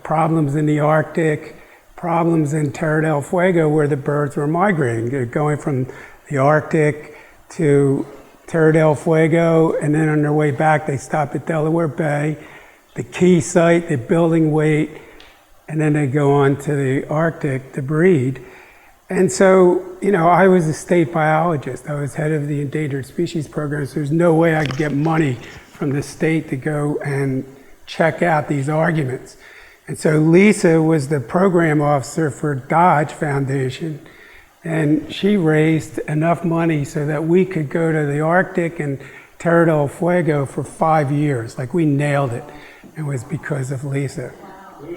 problems in the Arctic, problems in Terra del Fuego where the birds were migrating. They're going from the Arctic to Terra del Fuego, and then on their way back they stop at Delaware Bay, the key site, the building weight, and then they go on to the Arctic to breed. And so, I was a state biologist. I was head of the Endangered Species Program, so there's no way I could get money from the state to go and check out these arguments. And so Lisa was the program officer for Dodge Foundation, and she raised enough money so that we could go to the Arctic and Terra del Fuego for 5 years. Like, we nailed it. It was because of Lisa. In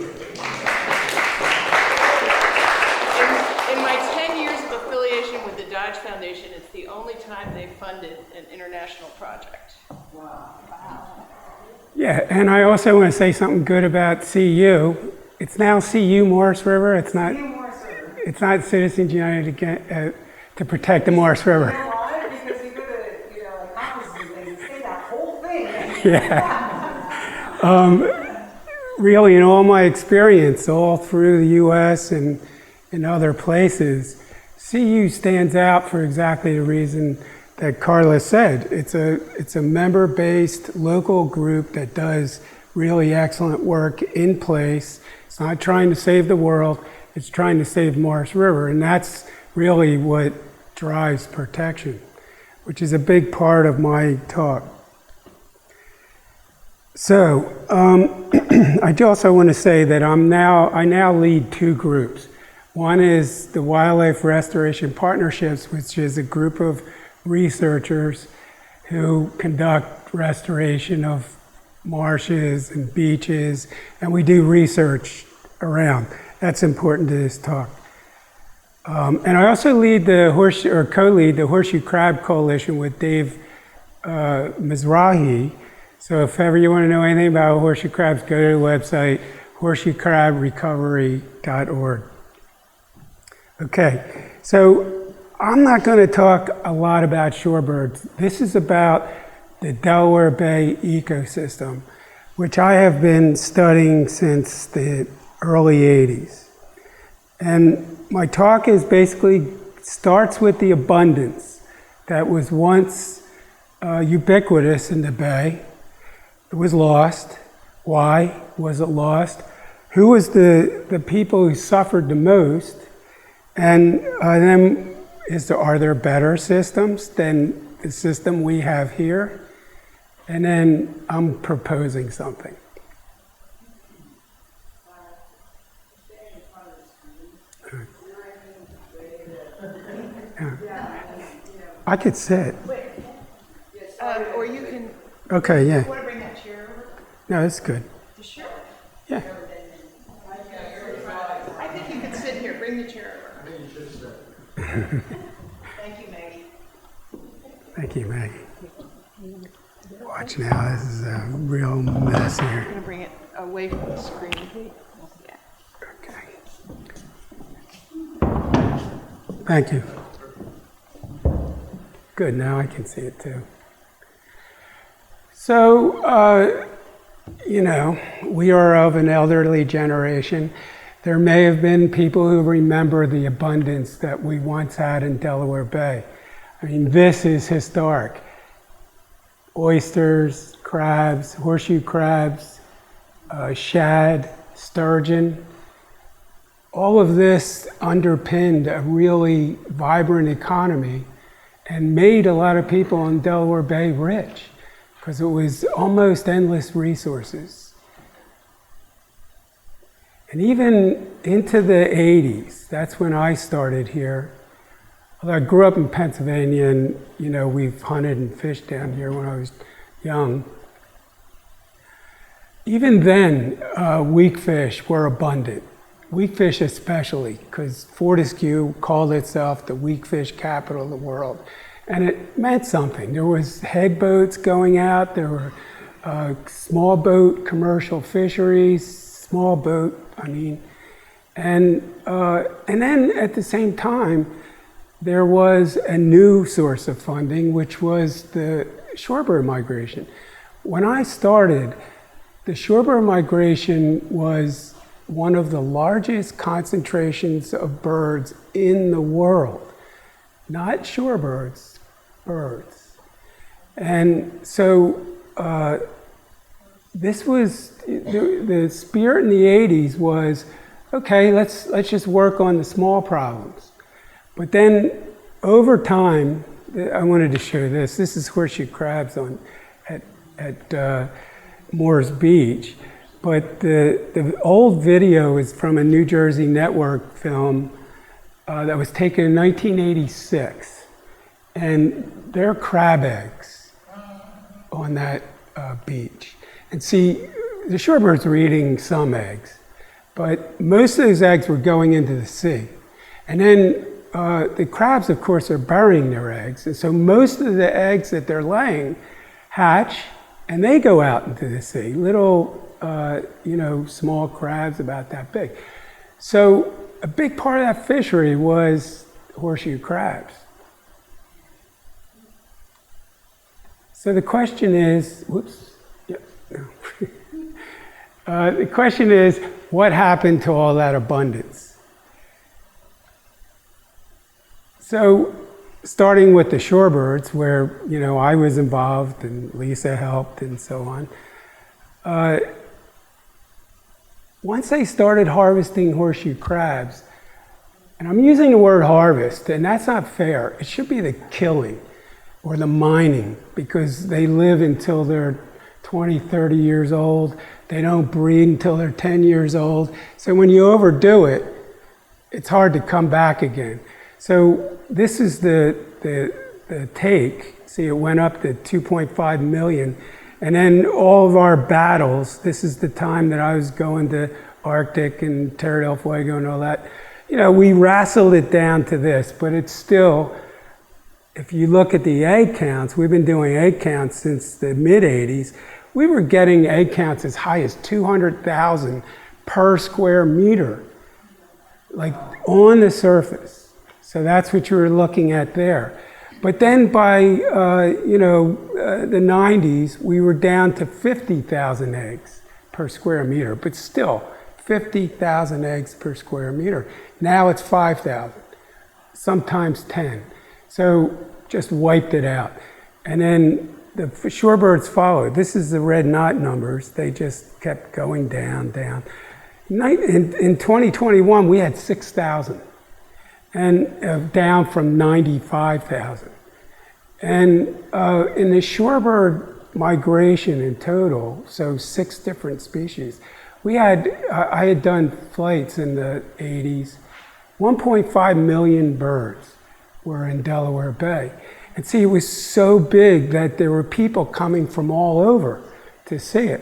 my 10 years of affiliation with the Dodge Foundation, it's the only time they funded an international project. Wow. Yeah, and I also want to say something good about CU. It's now CU Morris River. It's not Citizens United to protect the Morris River. You know why? Because you go to conferences and you say that whole thing. Yeah. Really, in all my experience, all through the U.S. and in other places, CU stands out for exactly the reason that Karla said. It's a member-based local group that does really excellent work in place. It's not trying to save the world, it's trying to save Morris River, and that's really what drives protection, which is a big part of my talk. So, I also want to say that I now lead 2 groups. One is the Wildlife Restoration Partnerships, which is a group of researchers who conduct restoration of marshes and beaches, and we do research around. That's important to this talk. And I also lead co-lead the Horseshoe Crab Coalition with Dave Mizrahi. So if ever you want to know anything about horseshoe crabs, go to the website horseshoecrabrecovery.org. Okay, so I'm not going to talk a lot about shorebirds. This is about the Delaware Bay ecosystem, which I have been studying since the early 80s. And my talk is basically starts with the abundance that was once ubiquitous in the bay. It was lost. Why was it lost? Who was the people who suffered the most? And then are there better systems than the system we have here? And then I'm proposing something. I could sit. Or you can, Okay, yeah. want to bring that chair over? No, it's good. Sure. Yeah. I think you could sit here. Bring the chair over. Thank you, Maggie. Thank you, Maggie. Watch now, this is a real mess here. I'm going to bring it away from the screen. Okay. Thank you. Good, now I can see it too. So, you know, we are of an elderly generation. There may have been people who remember the abundance that we once had in Delaware Bay. I mean, this is historic. Oysters, crabs, horseshoe crabs, shad, sturgeon. All of this underpinned a really vibrant economy and made a lot of people in Delaware Bay rich because it was almost endless resources. And even into the 80s, that's when I started here. Although I grew up in Pennsylvania and, you know, we've hunted and fished down here when I was young. Even then, weakfish were abundant. Weakfish especially, because Fortescue called itself the weakfish capital of the world. And it meant something. There was head boats going out, there were small boat commercial fisheries, small boat, and then at the same time, there was a new source of funding, which was the shorebird migration. When I started, the shorebird migration was one of the largest concentrations of birds in the world. Not shorebirds, birds. And so this was, the spirit in the 80s was, okay, let's just work on the small problems. But then over time, I wanted to show this. This is horseshoe crabs at Moores Beach. But the old video is from a New Jersey Network film that was taken in 1986. And there are crab eggs on that beach. And see, the shorebirds were eating some eggs, but most of those eggs were going into the sea. And then the crabs, of course, are burying their eggs. And so most of the eggs that they're laying hatch, and they go out into the sea. Little, small crabs about that big. So a big part of that fishery was horseshoe crabs. So the question is, the question is, what happened to all that abundance? So, starting with the shorebirds, where, you know, I was involved and Lisa helped and so on. Once they started harvesting horseshoe crabs, and I'm using the word harvest, and that's not fair. It should be the killing or the mining, because they live until they're 20, 30 years old. They don't breed until they're 10 years old. So when you overdo it, it's hard to come back again. So this is the take. See, it went up to 2.5 million. And then all of our battles, this is the time that I was going to Arctic and Terra del Fuego and all that. You know, we wrestled it down to this, but it's still, if you look at the egg counts, we've been doing egg counts since the mid-'80s. We were getting egg counts as high as 200,000 per square meter, like on the surface. So that's what you were looking at there. But then by the 90s, we were down to 50,000 eggs per square meter, but still 50,000 eggs per square meter. Now it's 5,000, sometimes 10. So just wiped it out. And then the shorebirds followed. This is the red knot numbers. They just kept going down, down. In 2021, we had 6,000, and down from 95,000. And in the shorebird migration in total, so 6 different species, I had done flights in the 80s. 1.5 million birds were in Delaware Bay. And see, it was so big that there were people coming from all over to see it.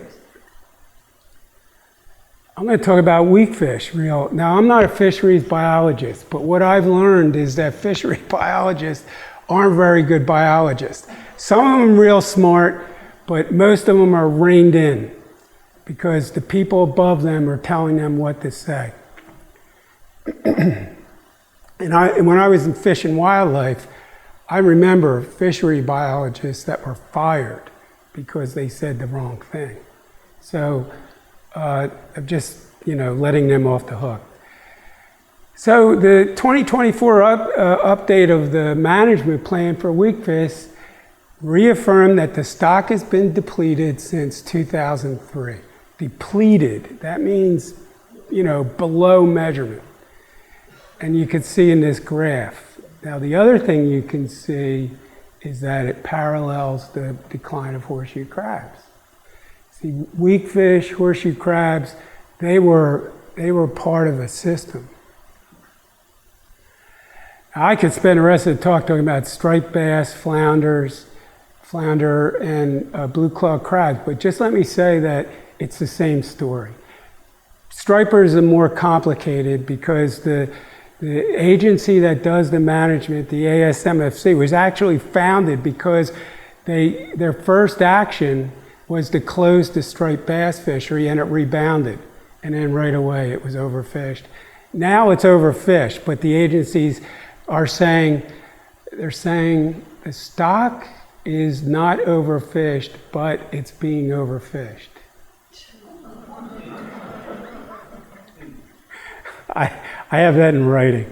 I'm going to talk about weakfish. Now, I'm not a fisheries biologist, but what I've learned is that fishery biologists aren't very good biologists. Some of them are real smart, but most of them are reined in because the people above them are telling them what to say. And when I was in Fish and Wildlife, I remember fishery biologists that were fired because they said the wrong thing. So I'm just, letting them off the hook. So the 2024 update of the management plan for weakfish reaffirmed that the stock has been depleted since 2003. Depleted, that means, below measurement. And you can see in this graph. Now the other thing you can see is that it parallels the decline of horseshoe crabs. See, weakfish, horseshoe crabs, they were part of a system. Now, I could spend the rest of the talk talking about striped bass, flounder, and blue-clawed crabs, but just let me say that it's the same story. Stripers are more complicated because the agency that does the management, the ASMFC, was actually founded because their first action was to close the striped bass fishery, and it rebounded. And then right away it was overfished. Now it's overfished, but the agencies are saying, the stock is not overfished, but it's being overfished. I have that in writing.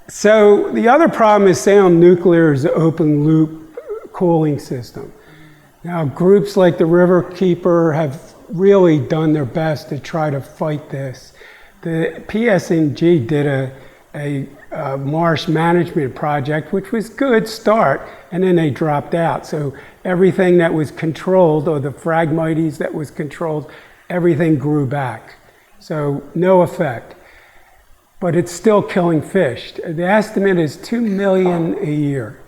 So the other problem is Salem Nuclear's open loop cooling system. Now groups like the Riverkeeper have really done their best to try to fight this. The PSNG did a marsh management project, which was a good start, and then they dropped out. So everything that was controlled, or the Phragmites that was controlled, everything grew back. So no effect. But it's still killing fish. The estimate is 2 million a year.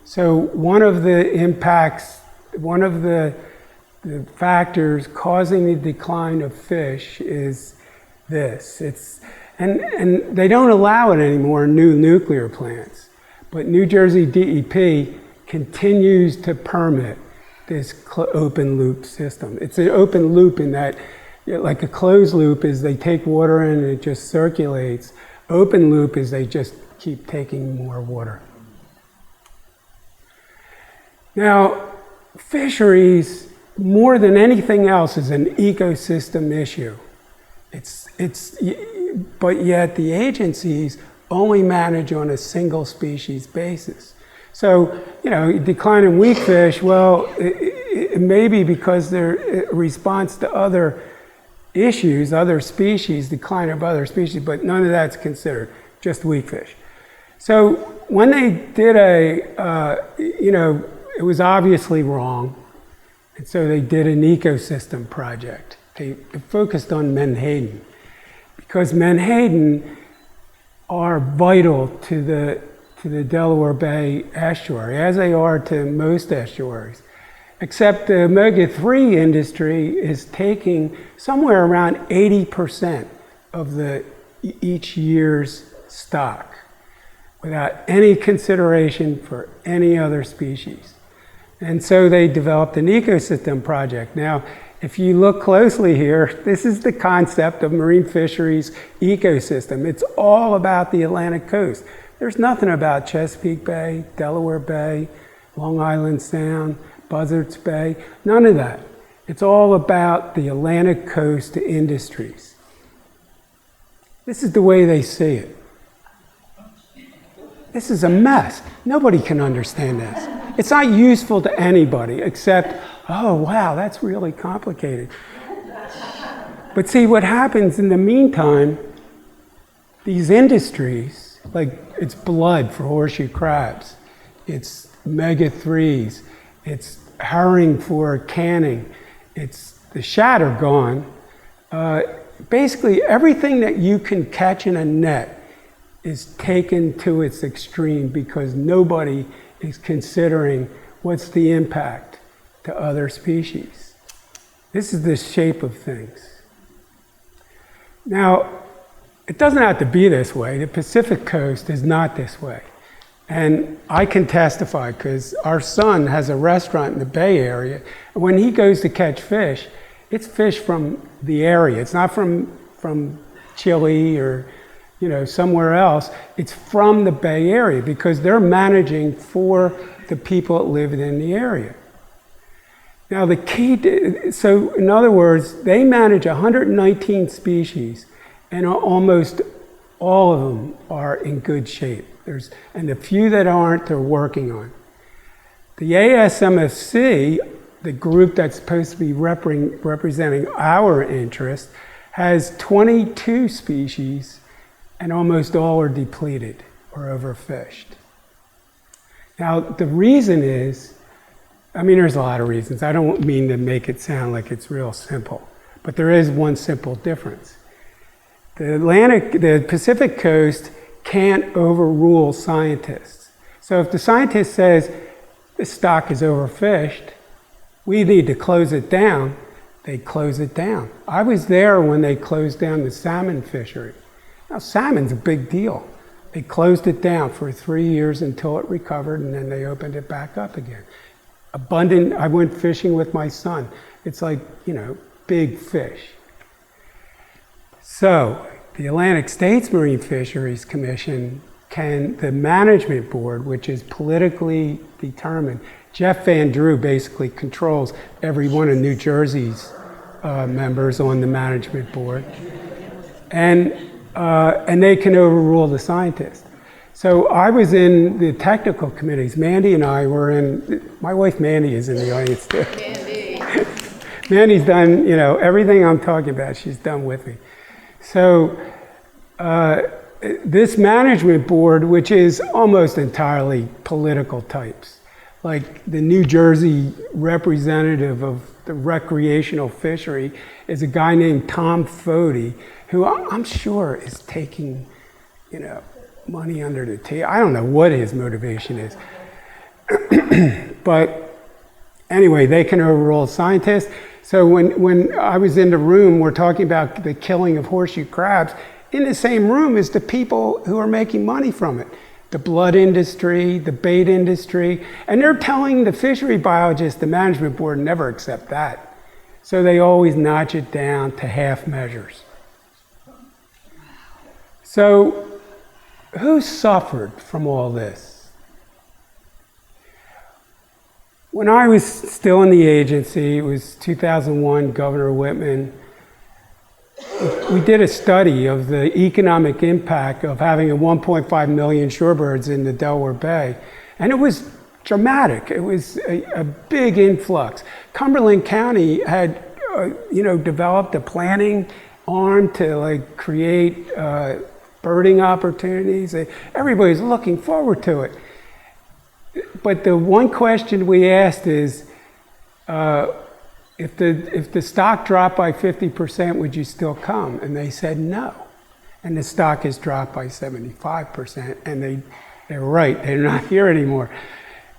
So one of the impacts, one of the factors causing the decline of fish is this. And they don't allow it anymore in new nuclear plants. But New Jersey DEP continues to permit this open loop system. It's an open loop in that, like a closed loop is they take water in and it just circulates. Open loop is they just keep taking more water. Now, fisheries, more than anything else, is an ecosystem issue. But yet the agencies only manage on a single species basis. So, decline in weakfish, well, it may be because they're a response to other issues, other species, decline of other species, but none of that's considered, just weakfish. So when they did it was obviously wrong, and so they did an ecosystem project. They focused on menhaden, because menhaden are vital to the Delaware Bay estuary, as they are to most estuaries. Except the omega-3 industry is taking somewhere around 80% of each year's stock without any consideration for any other species. And so they developed an ecosystem project. Now, if you look closely here, this is the concept of marine fisheries ecosystem. It's all about the Atlantic coast. There's nothing about Chesapeake Bay, Delaware Bay, Long Island Sound, Buzzards Bay, none of that. It's all about the Atlantic coast industries. This is the way they see it. This is a mess. Nobody can understand this. It's not useful to anybody except, oh wow, that's really complicated. But see, what happens in the meantime, these industries, like it's blood for horseshoe crabs, it's omega-3s, it's herring for canning, it's the shad are gone. Basically, everything that you can catch in a net is taken to its extreme because nobody is considering what's the impact to other species. This is the shape of things. Now, it doesn't have to be this way. The Pacific coast is not this way. And I can testify because our son has a restaurant in the Bay Area. And when he goes to catch fish, it's fish from the area. It's not from Chile or somewhere else. It's from the Bay Area because they're managing for the people that live in the area. Now the key, so in other words, they manage 119 species and almost all of them are in good shape. And the few that aren't, they're working on. The ASMFC, the group that's supposed to be representing our interest, has 22 species and almost all are depleted or overfished. Now, the reason is, there's a lot of reasons. I don't mean to make it sound like it's real simple, but there is one simple difference. The Pacific coast can't overrule scientists. So if the scientist says the stock is overfished, we need to close it down, they close it down. I was there when they closed down the salmon fishery. Now, salmon's a big deal. They closed it down for 3 years until it recovered, and then they opened it back up again. Abundant, I went fishing with my son. It's like, big fish. So, the Atlantic States Marine Fisheries Commission the management board, which is politically determined, Jeff Van Drew basically controls every one of New Jersey's members on the management board. And they can overrule the scientists. So I was in the technical committees. Mandy and I were in, my wife Mandy is in the audience too. Mandy. Mandy's done, everything I'm talking about, she's done with me. So this management board, which is almost entirely political types, like the New Jersey representative of the recreational fishery is a guy named Tom Fody, who I'm sure is taking, money under the table. I don't know what his motivation is. But anyway, they can overrule scientists. So when I was in the room, we're talking about the killing of horseshoe crabs, in the same room is the people who are making money from it. The blood industry, the bait industry, and they're telling the fishery biologists, the management board, never accept that. So they always notch it down to half measures. So who suffered from all this? When I was still in the agency, it was 2001, Governor Whitman, we did a study of the economic impact of having 1.5 million shorebirds in the Delaware Bay. And it was dramatic. It was a big influx. Cumberland County had, developed a planning arm to create birding opportunities. Everybody's looking forward to it. But the one question we asked is, if the stock dropped by 50%, would you still come? And they said no. And the stock has dropped by 75%, and they're right, they're not here anymore.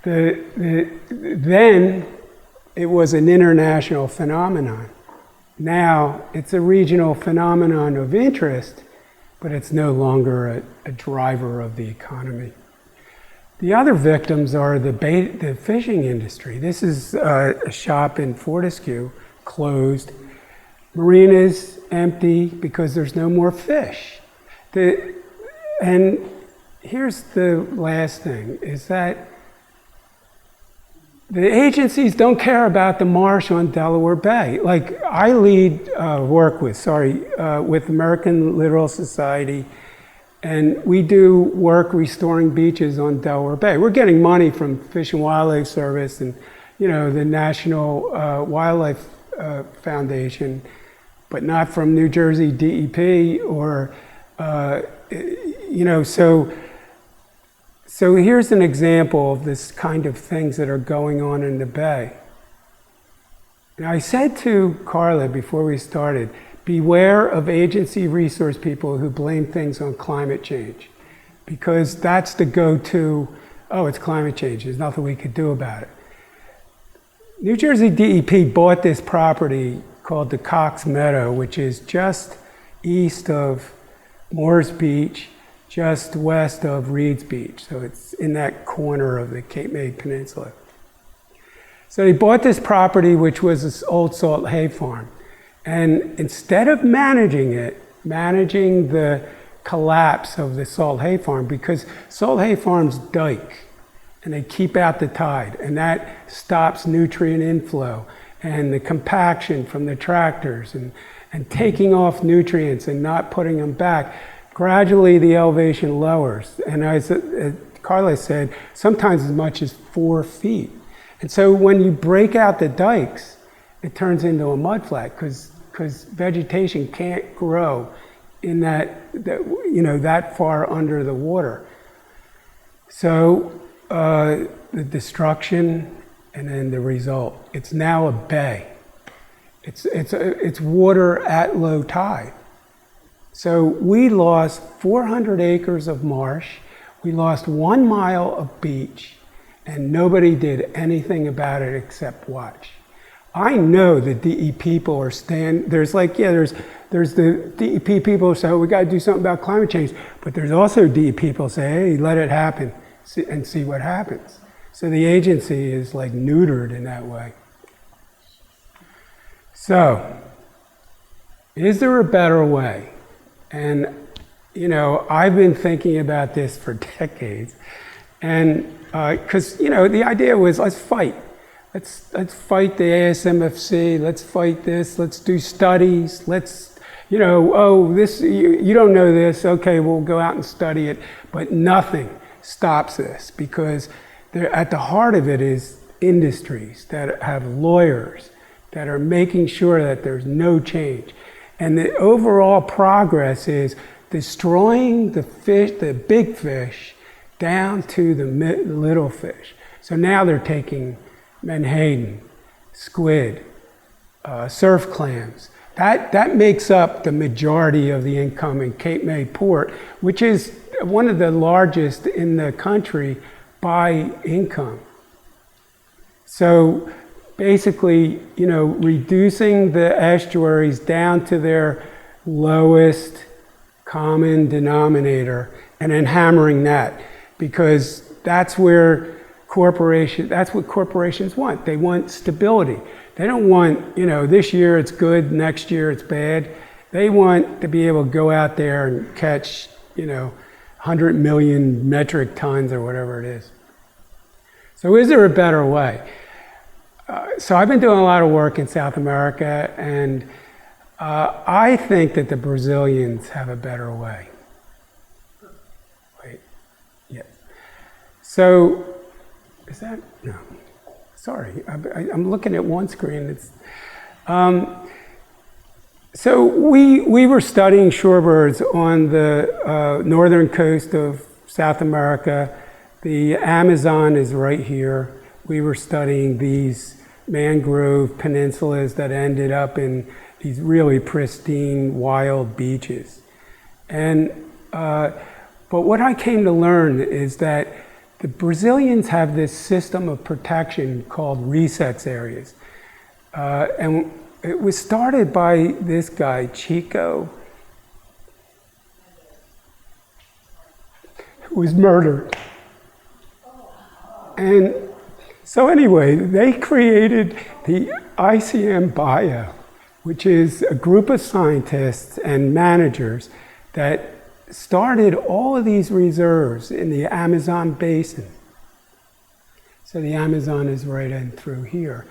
Then it was an international phenomenon. Now it's a regional phenomenon of interest, but it's no longer a driver of the economy. The other victims are the fishing industry. This is a shop in Fortescue, closed. Marinas empty because there's no more fish. And here's the last thing, is that the agencies don't care about the marsh on Delaware Bay. Like I lead work with American Littoral Society, and we do work restoring beaches on Delaware Bay. We're getting money from Fish and Wildlife Service and, the National Wildlife Foundation, but not from New Jersey DEP or, So here's an example of this kind of things that are going on in the Bay. Now I said to Karla before we started, beware of agency resource people who blame things on climate change, because that's the go-to, it's climate change, there's nothing we could do about it. New Jersey DEP bought this property called the Cox Meadow, which is just east of Moores Beach, just west of Reed's Beach. So it's in that corner of the Cape May Peninsula. So they bought this property, which was this old salt hay farm. And instead of managing the collapse of the salt hay farm, because salt hay farms dike and they keep out the tide, and that stops nutrient inflow and the compaction from the tractors and taking off nutrients and not putting them back. Gradually the elevation lowers, and as Karla said, sometimes as much as 4 feet. And so when you break out the dikes, it turns into a mudflat because vegetation can't grow in that far under the water. So the destruction and then the result. It's now a bay. It's water at low tide. So we lost 400 acres of marsh. We lost 1 mile of beach, and nobody did anything about it except watch. I know the DEP people are there's the DEP people who say, oh, we got to do something about climate change, but there's also DEP people who say, hey, let it happen and see what happens. So the agency is like neutered in that way. So, is there a better way? And, I've been thinking about this for decades. And, because, the idea was, let's fight. Let's fight the ASMFC, let's fight this, let's do studies, let's, you don't know this, okay, we'll go out and study it. But nothing stops this, because at the heart of it is industries that have lawyers that are making sure that there's no change. And the overall progress is destroying the fish, the big fish, down to the little fish. So now they're taking menhaden, squid, surf clams. That makes up the majority of the income in Cape May Port, which is one of the largest in the country by income. So basically, reducing the estuaries down to their lowest common denominator and then hammering that, because that's what corporations want. They want stability. They don't want, this year it's good, next year it's bad. They want to be able to go out there and catch, 100 million metric tons or whatever it is. So is there a better way? So I've been doing a lot of work in South America, and I think that the Brazilians have a better way. Wait, yes. So, is that, no, sorry, I'm looking at one screen. So we were studying shorebirds on the northern coast of South America. The Amazon is right here. We were studying these mangrove peninsulas that ended up in these really pristine wild beaches. And, but what I came to learn is that the Brazilians have this system of protection called resex areas. And it was started by this guy, Chico, who was murdered. And so anyway, they created the ICM Bio, which is a group of scientists and managers that started all of these reserves in the Amazon basin. So the Amazon is right in through here.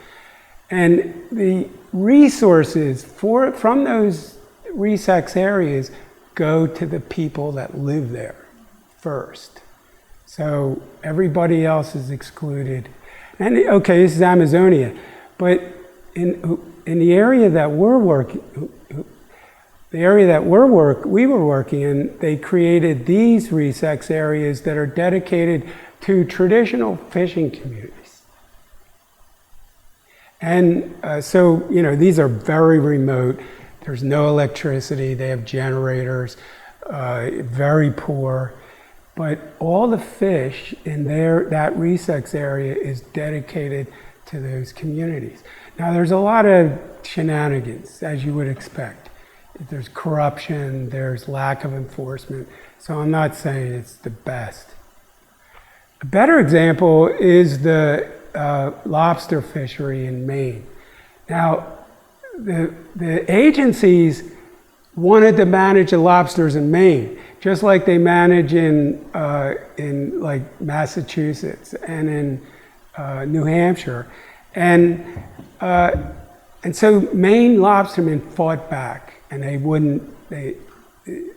And the resources from those resex areas go to the people that live there first. So everybody else is excluded. And okay, this is Amazonia, but in the area that we were working in, they created these resex areas that are dedicated to traditional fishing communities. And so, these are very remote. There's no electricity. They have generators, very poor. But all the fish in that resex area is dedicated to those communities. Now, there's a lot of shenanigans, as you would expect. There's corruption, there's lack of enforcement. So I'm not saying it's the best. A better example is the lobster fishery in Maine. Now, the agencies wanted to manage the lobsters in Maine. just like they manage in like Massachusetts and in New Hampshire. And so Maine lobstermen fought back, and they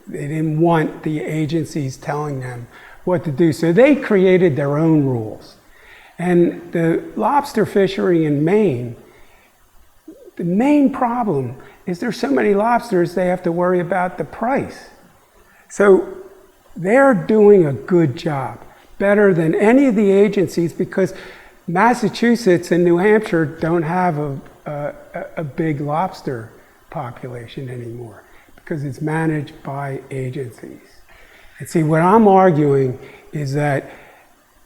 didn't want the agencies telling them what to do. So they created their own rules. And the lobster fishery in Maine, the main problem is there's so many lobsters, they have to worry about the price. So they're doing a good job, better than any of the agencies, because Massachusetts and New Hampshire don't have a big lobster population anymore because it's managed by agencies. And see, what I'm arguing is that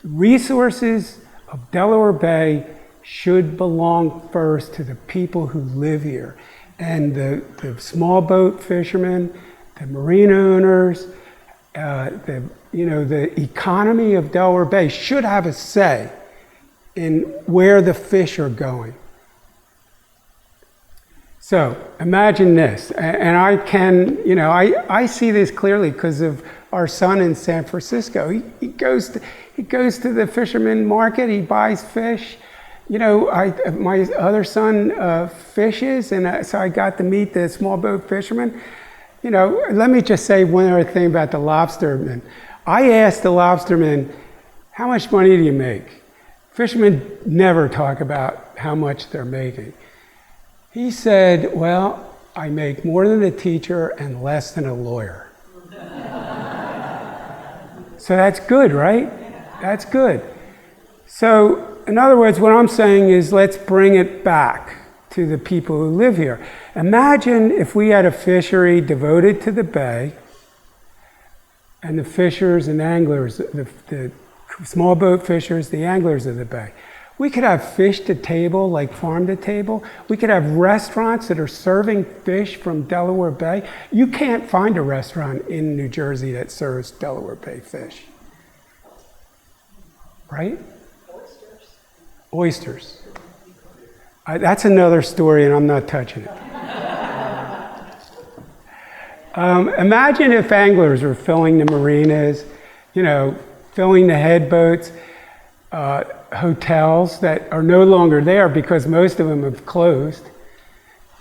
resources of Delaware Bay should belong first to the people who live here. And the small boat fishermen, the marine owners, the economy of Delaware Bay should have a say in where the fish are going. So imagine this, and I can, I see this clearly because of our son in San Francisco. He goes to the fisherman market, he buys fish. My other son fishes, and so I got to meet the small boat fishermen. Let me just say one other thing about the lobstermen. I asked the lobstermen, how much money do you make? Fishermen never talk about how much they're making. He said, well, I make more than a teacher and less than a lawyer. So that's good, right? That's good. So, in other words, what I'm saying is let's bring it back to the people who live here. Imagine if we had a fishery devoted to the bay, and the fishers and anglers, the small boat fishers, the anglers of the bay. We could have fish to table, like farm to table. We could have restaurants that are serving fish from Delaware Bay. You can't find a restaurant in New Jersey that serves Delaware Bay fish. Right? Oysters. That's another story, and I'm not touching it. Imagine if anglers were filling the marinas, filling the head boats, hotels that are no longer there because most of them have closed.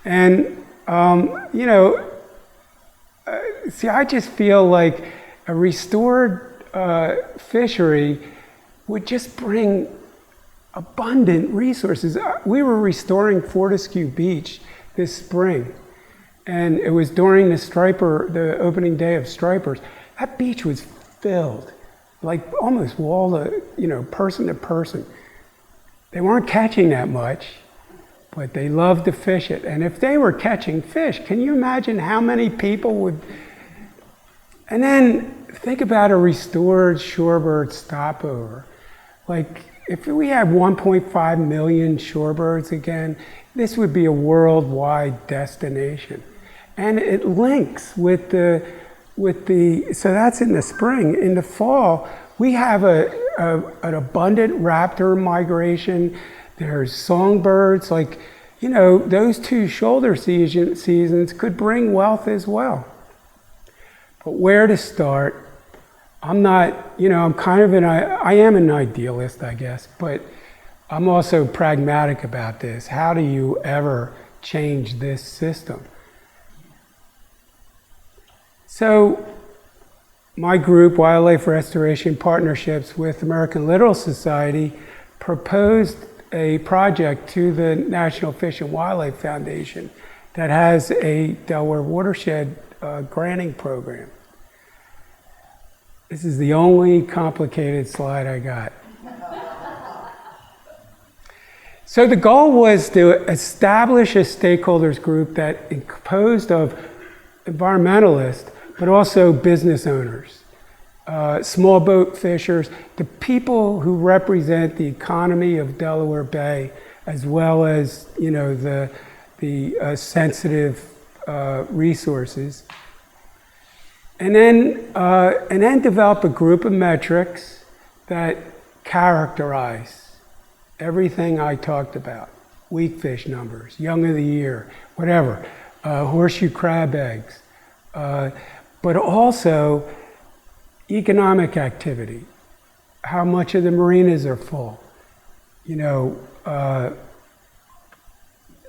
And, see, I just feel like a restored fishery would just bring abundant resources. We were restoring Fortescue Beach this spring, and it was during the opening day of stripers. That beach was filled, like almost wall to, person to person. They weren't catching that much, but they loved to fish it. And if they were catching fish, can you imagine how many people would? And then think about a restored shorebird stopover. Like, if we had 1.5 million shorebirds again, this would be a worldwide destination. And it links with the, so that's in the spring. In the fall, we have an abundant raptor migration. There's songbirds, like, those two shoulder seasons could bring wealth as well. But where to start? I'm not, I'm kind of I am an idealist, I guess, but I'm also pragmatic about this. How do you ever change this system? So my group, Wildlife Restoration Partnerships with American Littoral Society, proposed a project to the National Fish and Wildlife Foundation that has a Delaware Watershed granting program. This is the only complicated slide I got. So the goal was to establish a stakeholders group that composed of environmentalists, but also business owners, small boat fishers, the people who represent the economy of Delaware Bay, as well as the sensitive resources. And then develop a group of metrics that characterize everything I talked about. Weak fish numbers, young of the year, whatever, horseshoe crab eggs. But also economic activity, how much of the marinas are full, you know,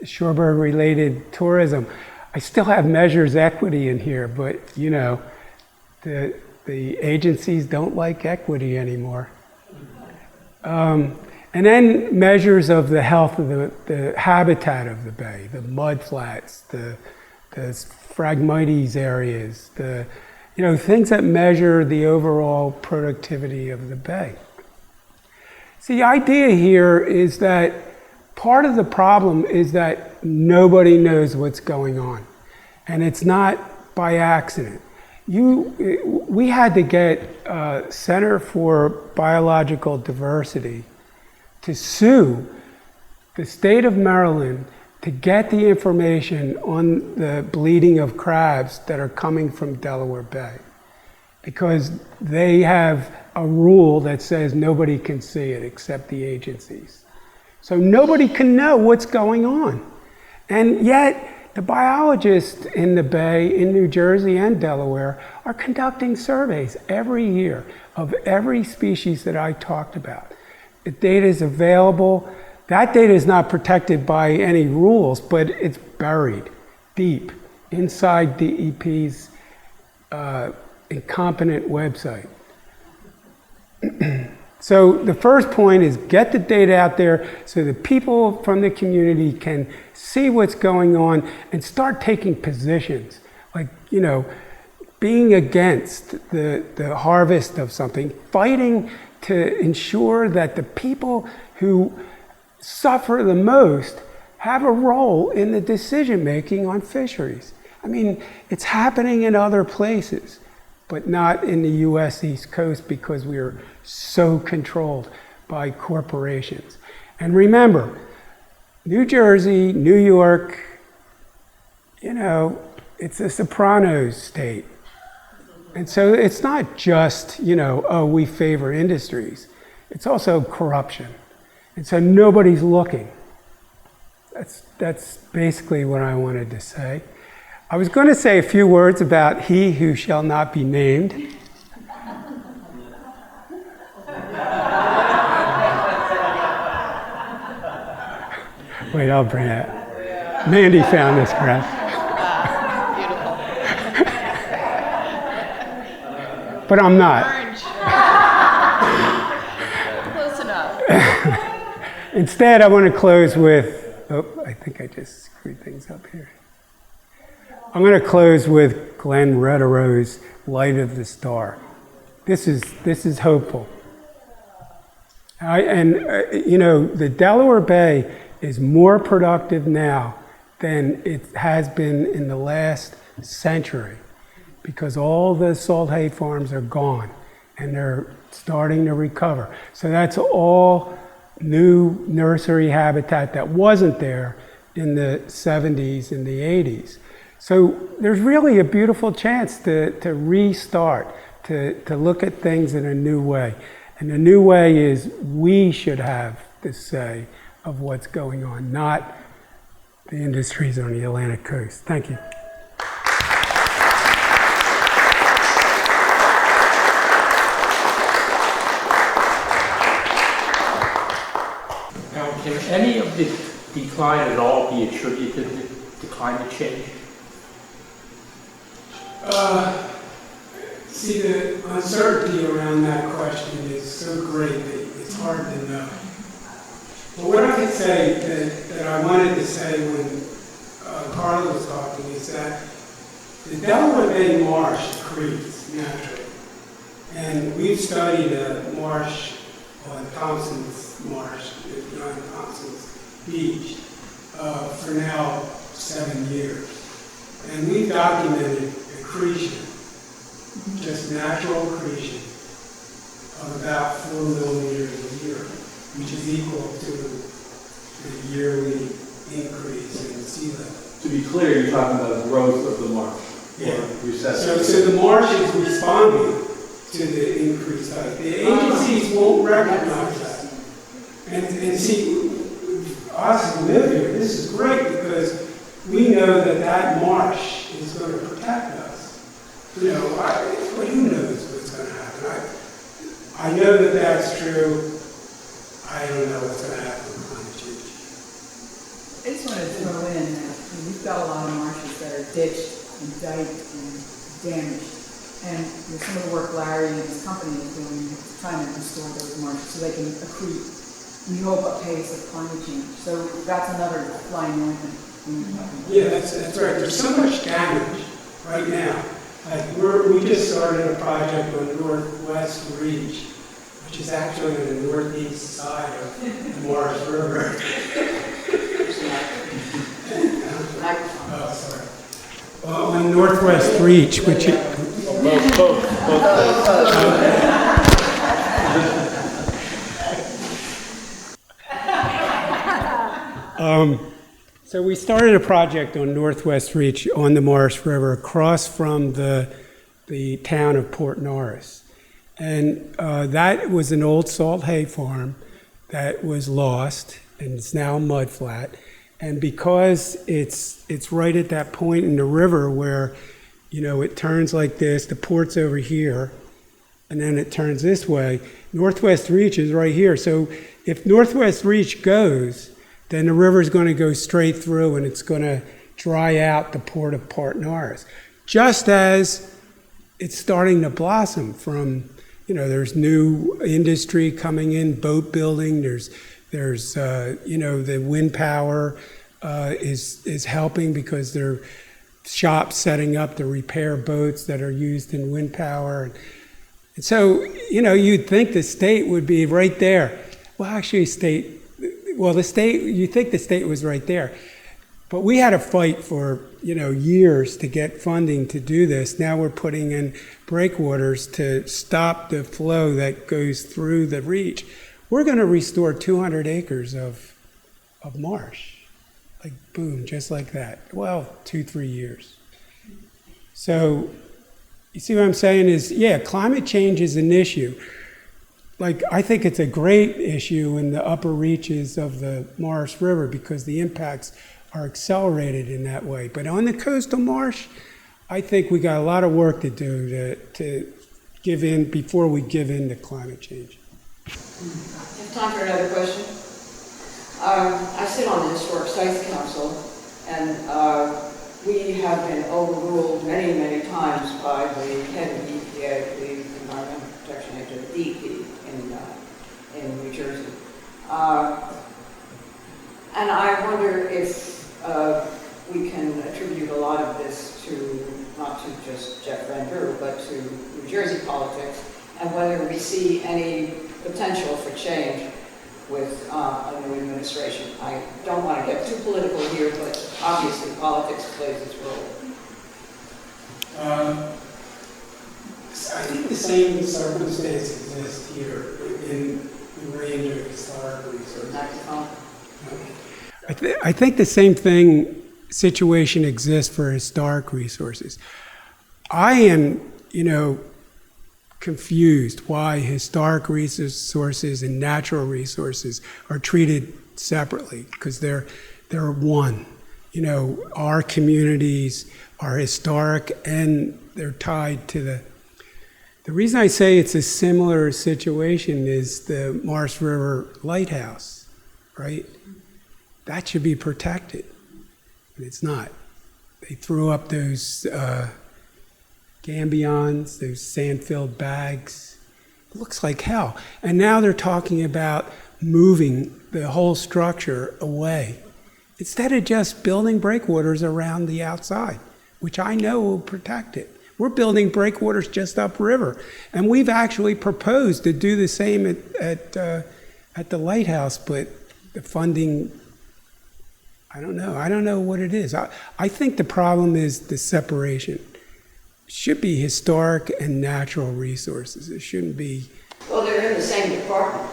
shorebird-related tourism. I still have measures equity in here, but you know, the agencies don't like equity anymore. And then measures of the health of the habitat of the bay, the mud flats, the Phragmites areas, you know, things that measure the overall productivity of the bay. See, the idea here is that part of the problem is that nobody knows what's going on. And it's not by accident. We had to get Center for Biological Diversity to sue the state of Maryland to get the information on the bleeding of crabs that are coming from Delaware Bay. Because they have a rule that says nobody can see it except the agencies. So nobody can know what's going on. And yet, the biologists in the Bay, in New Jersey and Delaware, are conducting surveys every year of every species that I talked about. The data is available. That data is not protected by any rules, but it's buried deep inside DEP's incompetent website. So the first point is get the data out there so that people from the community can see what's going on and start taking positions. Like, you know, being against the harvest of something, fighting to ensure that the people who suffer the most have a role in the decision making on fisheries. I mean, it's happening in other places, but not in the US East Coast because we are so controlled by corporations. And remember, New Jersey, New York, you know, it's a Sopranos state. And so it's not just, you know, oh, we favor industries. It's also corruption. And so nobody's looking. That's basically what I wanted to say. I was going to say a few words about he who shall not be named. Wait, I'll bring it. Mandy found this graph. Beautiful. But I'm not. Orange. Close enough. Instead, I want to close with, oh, I think I just screwed things up here. I'm going to close with Glenn Redero's Light of the Star. This is hopeful. You know, the Delaware Bay is more productive now than it has been in the last century because all the salt hay farms are gone and they're starting to recover. So that's all new nursery habitat that wasn't there in the 70s and the 80s. So there's really a beautiful chance to restart, to look at things in a new way. And the new way is we should have the say of what's going on, not the industries on the Atlantic coast. Thank you. Now, can any of the decline at all be attributed to climate change? See, the uncertainty around that question is so great that it's hard to know. But what I could say that I wanted to say when Karla was talking is that the Delaware Bay marsh accretes naturally. And we've studied a marsh on Thompson's Marsh, on Thompson's Beach, for now 7 years. And we've documented accretion, just natural accretion, of about 4 millimeters a year, which is equal to the yearly increase in sea level. To be clear, you're talking about growth of the marsh. Yeah. Recession. So the marsh is responding to the increased height. The agencies won't recognize that. And see, us who live here, this is great because we know that marsh is going to protect us. You know, who knows what's going to happen? I know that that's true. I don't know what's going to happen with climate change. I just want to throw in that we've got a lot of marshes that are ditched and diked and damaged. And with some of the work Larry and his company is doing, trying to restore those marshes so they can accrete, we hope, a pace of climate change. So that's another flying ointment. Yeah, that's right. There's so much damage right now. Like we just started a project on Northwest Reach, which is actually on the northeast side of the Morris River. Oh, sorry. Well, on Northwest Reach, which Both. So we started a project on Northwest Reach on the Morris River across from the town of Port Norris. And that was an old salt hay farm that was lost and it's now a mud flat. And because it's right at that point in the river where, you know, it turns like this, the port's over here, and then it turns this way, Northwest Reach is right here. So if Northwest Reach goes, then the river's going to go straight through and it's going to dry out the port of Port Norris. Just as it's starting to blossom from, you know, there's new industry coming in, boat building, there's you know, the wind power is helping because there are shops setting up to repair boats that are used in wind power. And so, you know, you'd think the state would be right there. Well, actually, you think the state was right there. But we had to fight for, you know, years to get funding to do this. Now we're putting in breakwaters to stop the flow that goes through the reach. We're going to restore 200 acres of marsh. Like, boom, just like that. Well, 2-3 years. So, you see what I'm saying is, yeah, climate change is an issue. Like, I think it's a great issue in the upper reaches of the Morris River because the impacts are accelerated in that way. But on the coastal marsh, I think we got a lot of work to do to give in before we give in to climate change. Have time for another question? I sit on the Historic Sites Council, and we have been overruled many, many times by the head of EPA, the Environmental Protection Agency, DEP, in New Jersey. And I wonder if we can attribute a lot of this to, not to just Jeff Van Der, but to New Jersey politics, and whether we see any potential for change with a new administration. I don't want to get too political here, but obviously politics plays its role. I think the same circumstance exists here in the range of historic resources. I think the same situation exists for historic resources. I am, you know, confused why historic resources and natural resources are treated separately, because they're one. You know, our communities are historic and they're tied to the reason I say it's a similar situation is the Morris River Lighthouse, right? That should be protected, but it's not. They threw up those gabions, those sand-filled bags. It looks like hell. And now they're talking about moving the whole structure away instead of just building breakwaters around the outside, which I know will protect it. We're building breakwaters just upriver, and we've actually proposed to do the same at the lighthouse, but the funding, I don't know. I don't know what it is. I think the problem is the separation. It should be historic and natural resources. It shouldn't be. Well, they're in the same department.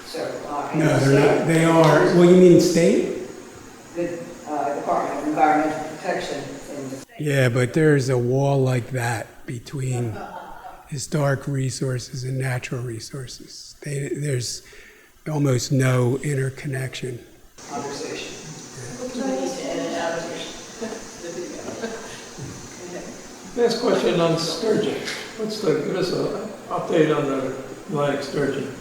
So No, they're not. They are. Well, you mean state? The Department of Environmental Protection. Yeah, but there's a wall like that between historic resources and natural resources. There's almost no interconnection. Conversation. Last question on sturgeon. Give us an update on the Atlantic sturgeon.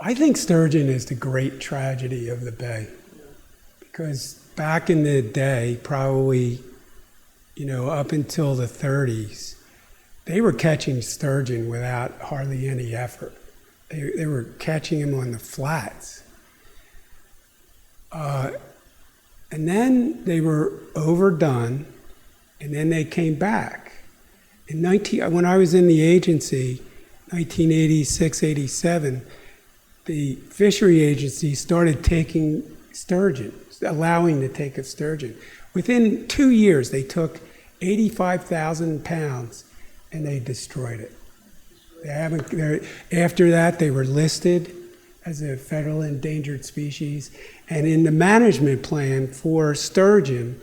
I think sturgeon is the great tragedy of the bay. Because back in the day, probably, up until the 30s, they were catching sturgeon without hardly any effort. They were catching them on the flats. And then they were overdone, and then they came back. When I was in the agency, 1986, 87, the fishery agency started taking sturgeon, allowing the take of sturgeon. Within 2 years, they took 85,000 pounds and they destroyed it. After that, they were listed as a federal endangered species. And in the management plan for sturgeon,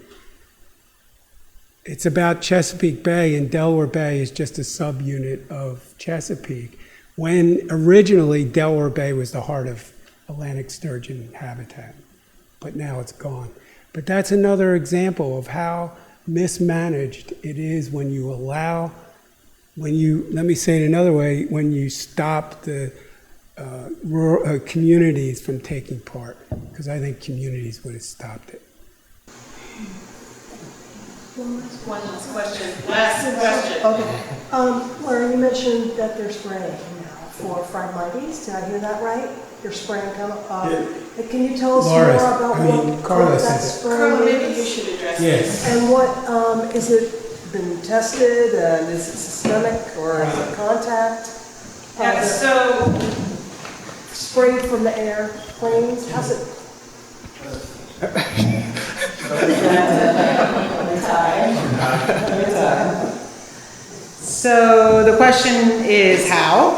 it's about Chesapeake Bay, and Delaware Bay is just a subunit of Chesapeake, when originally Delaware Bay was the heart of Atlantic sturgeon habitat. But now it's gone. But that's another example of how mismanaged it is when you allow, let me say it another way, when you stop the rural communities from taking part, because I think communities would have stopped it. One last question. Last question. Okay. Laura, you mentioned that they're spraying now for Phragmites. Did I hear that right? They're spraying Can you tell us more about Karla what said that it. spray Karla, maybe you is? should address Yes. this. And what, is it been tested? Is it systemic or is it contact? Yeah, so Sprayed from the air, planes? How's it? So the question is how?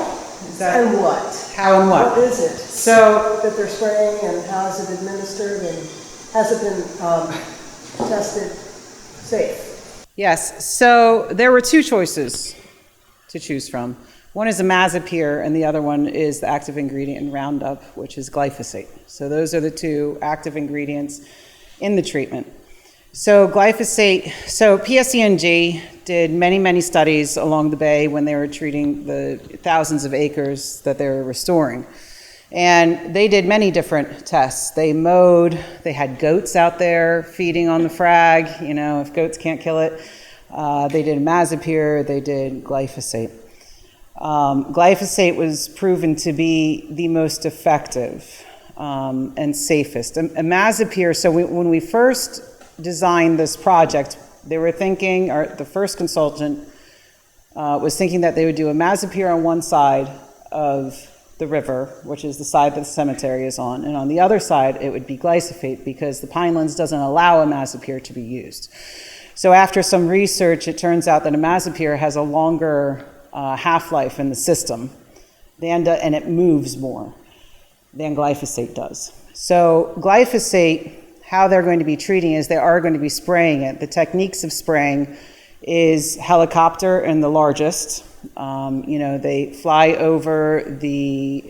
Is that And what? how and what? What is it? So That they're spraying, and how is it administered, and has it been tested safe? yes, so there were two choices to choose from. One is imazapyr, and the other one is the active ingredient in Roundup, which is glyphosate. So those are the two active ingredients in the treatment. So glyphosate, so PSE&G did many, many studies along the bay when they were treating the thousands of acres that they were restoring. And they did many different tests. They mowed, they had goats out there feeding on the frag, if goats can't kill it. They did imazapyr, they did glyphosate. Glyphosate was proven to be the most effective and safest. Imazapyr, so when we first designed this project, they were thinking, or the first consultant was thinking that they would do imazapyr on one side of the river, which is the side that the cemetery is on, and on the other side it would be glyphosate because the Pinelands doesn't allow imazapyr to be used. So after some research, it turns out that imazapyr has a longer half-life in the system, and it moves more than glyphosate does. So glyphosate, how they're going to be treating is they are going to be spraying it. The techniques of spraying is helicopter and the largest. They fly over the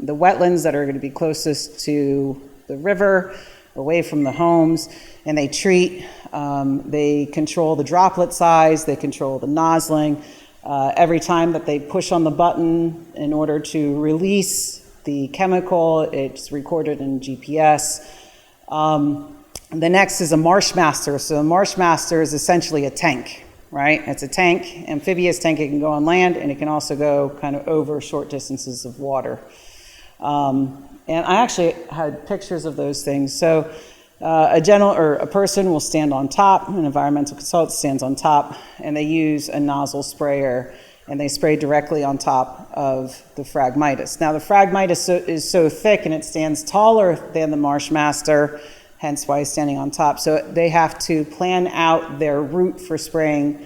wetlands that are going to be closest to the river, away from the homes, and they treat. They control the droplet size, they control the nozzling. Every time that they push on the button in order to release the chemical, it's recorded in GPS. The next is a Marshmaster. So a Marshmaster is essentially a tank, right? It's a tank, amphibious tank. It can go on land, and it can also go kind of over short distances of water. And I actually had pictures of those things. So a person will stand on top, an environmental consultant stands on top, and they use a nozzle sprayer, and they spray directly on top of the Phragmites. Now the Phragmites is so thick and it stands taller than the Marshmaster, hence why it's standing on top. So they have to plan out their route for spraying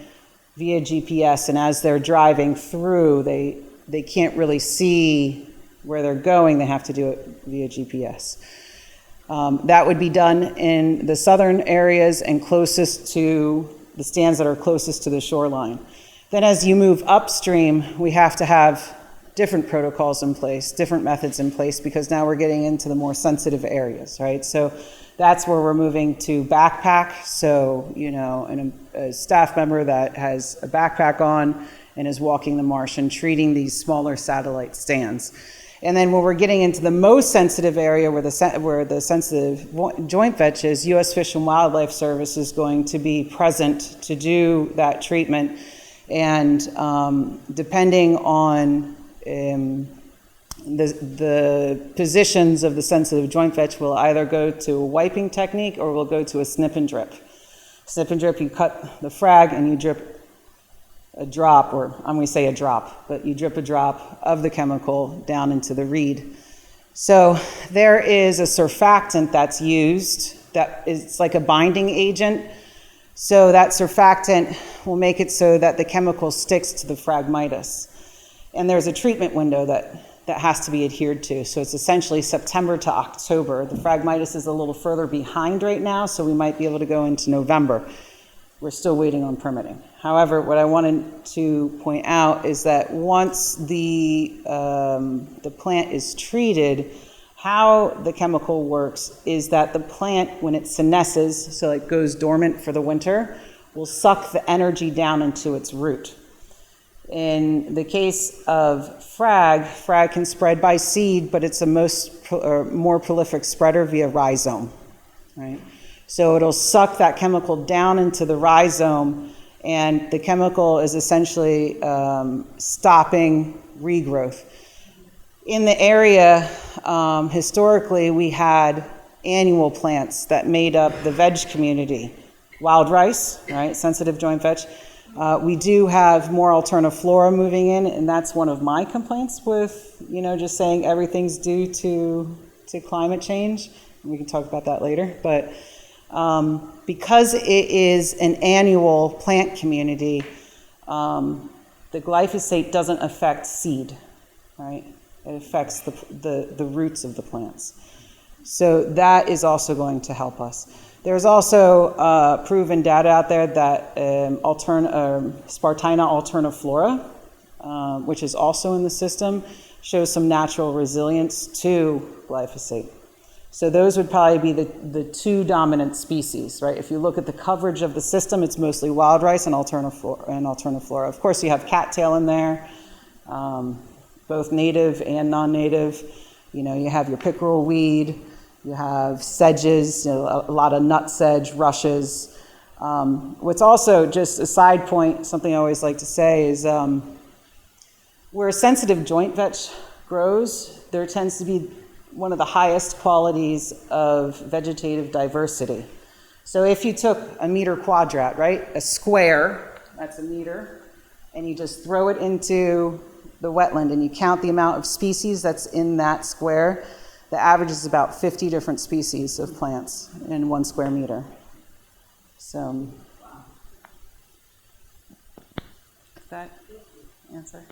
via GPS, and as they're driving through, they can't really see where they're going. They have to do it via GPS. That would be done in the southern areas and closest to the stands that are closest to the shoreline. Then as you move upstream, we have to have different protocols in place, different methods in place, because now we're getting into the more sensitive areas, right? So that's where we're moving to backpack. So, a staff member that has a backpack on and is walking the marsh and treating these smaller satellite stands. And then when we're getting into the most sensitive area where the sensitive joint vetch is, U.S. Fish and Wildlife Service is going to be present to do that treatment. And depending on the positions of the sensitive joint vetch, will either go to a wiping technique or will go to a snip and drip. Snip and drip, you cut the frag and you drip a drop, or I'm going to say a drop, but you drip a drop of the chemical down into the reed. So there is a surfactant that's used that is like a binding agent. So that surfactant will make it so that the chemical sticks to the Phragmites. And there's a treatment window that has to be adhered to. So it's essentially September to October. The Phragmites is a little further behind right now, so we might be able to go into November. We're still waiting on permitting. However, what I wanted to point out is that once the plant is treated, how the chemical works is that the plant, when it senesces, so it goes dormant for the winter, will suck the energy down into its root. In the case of frag can spread by seed, but it's a more prolific spreader via rhizome, right? So it'll suck that chemical down into the rhizome, and the chemical is essentially stopping regrowth. In the area, historically, we had annual plants that made up the veg community. Wild rice, right, sensitive joint vetch. We do have more alterniflora moving in, and that's one of my complaints with, just saying everything's due to climate change. We can talk about that later, but because it is an annual plant community, the glyphosate doesn't affect seed, right? It affects the roots of the plants. So that is also going to help us. There's also proven data out there that Spartina alterniflora, which is also in the system, shows some natural resilience to glyphosate. So those would probably be the two dominant species, right? If you look at the coverage of the system, it's mostly wild rice and alterniflora. Of course, you have cattail in there, both native and non-native. You have your pickerel weed, you have sedges, a lot of nut sedge, rushes. What's also, just a side point, something I always like to say is where a sensitive joint vetch grows, there tends to be one of the highest qualities of vegetative diversity. So if you took a meter quadrat, right, a square, that's a meter, and you just throw it into the wetland and you count the amount of species that's in that square, the average is about 50 different species of plants in 1 square meter. So, does that answer?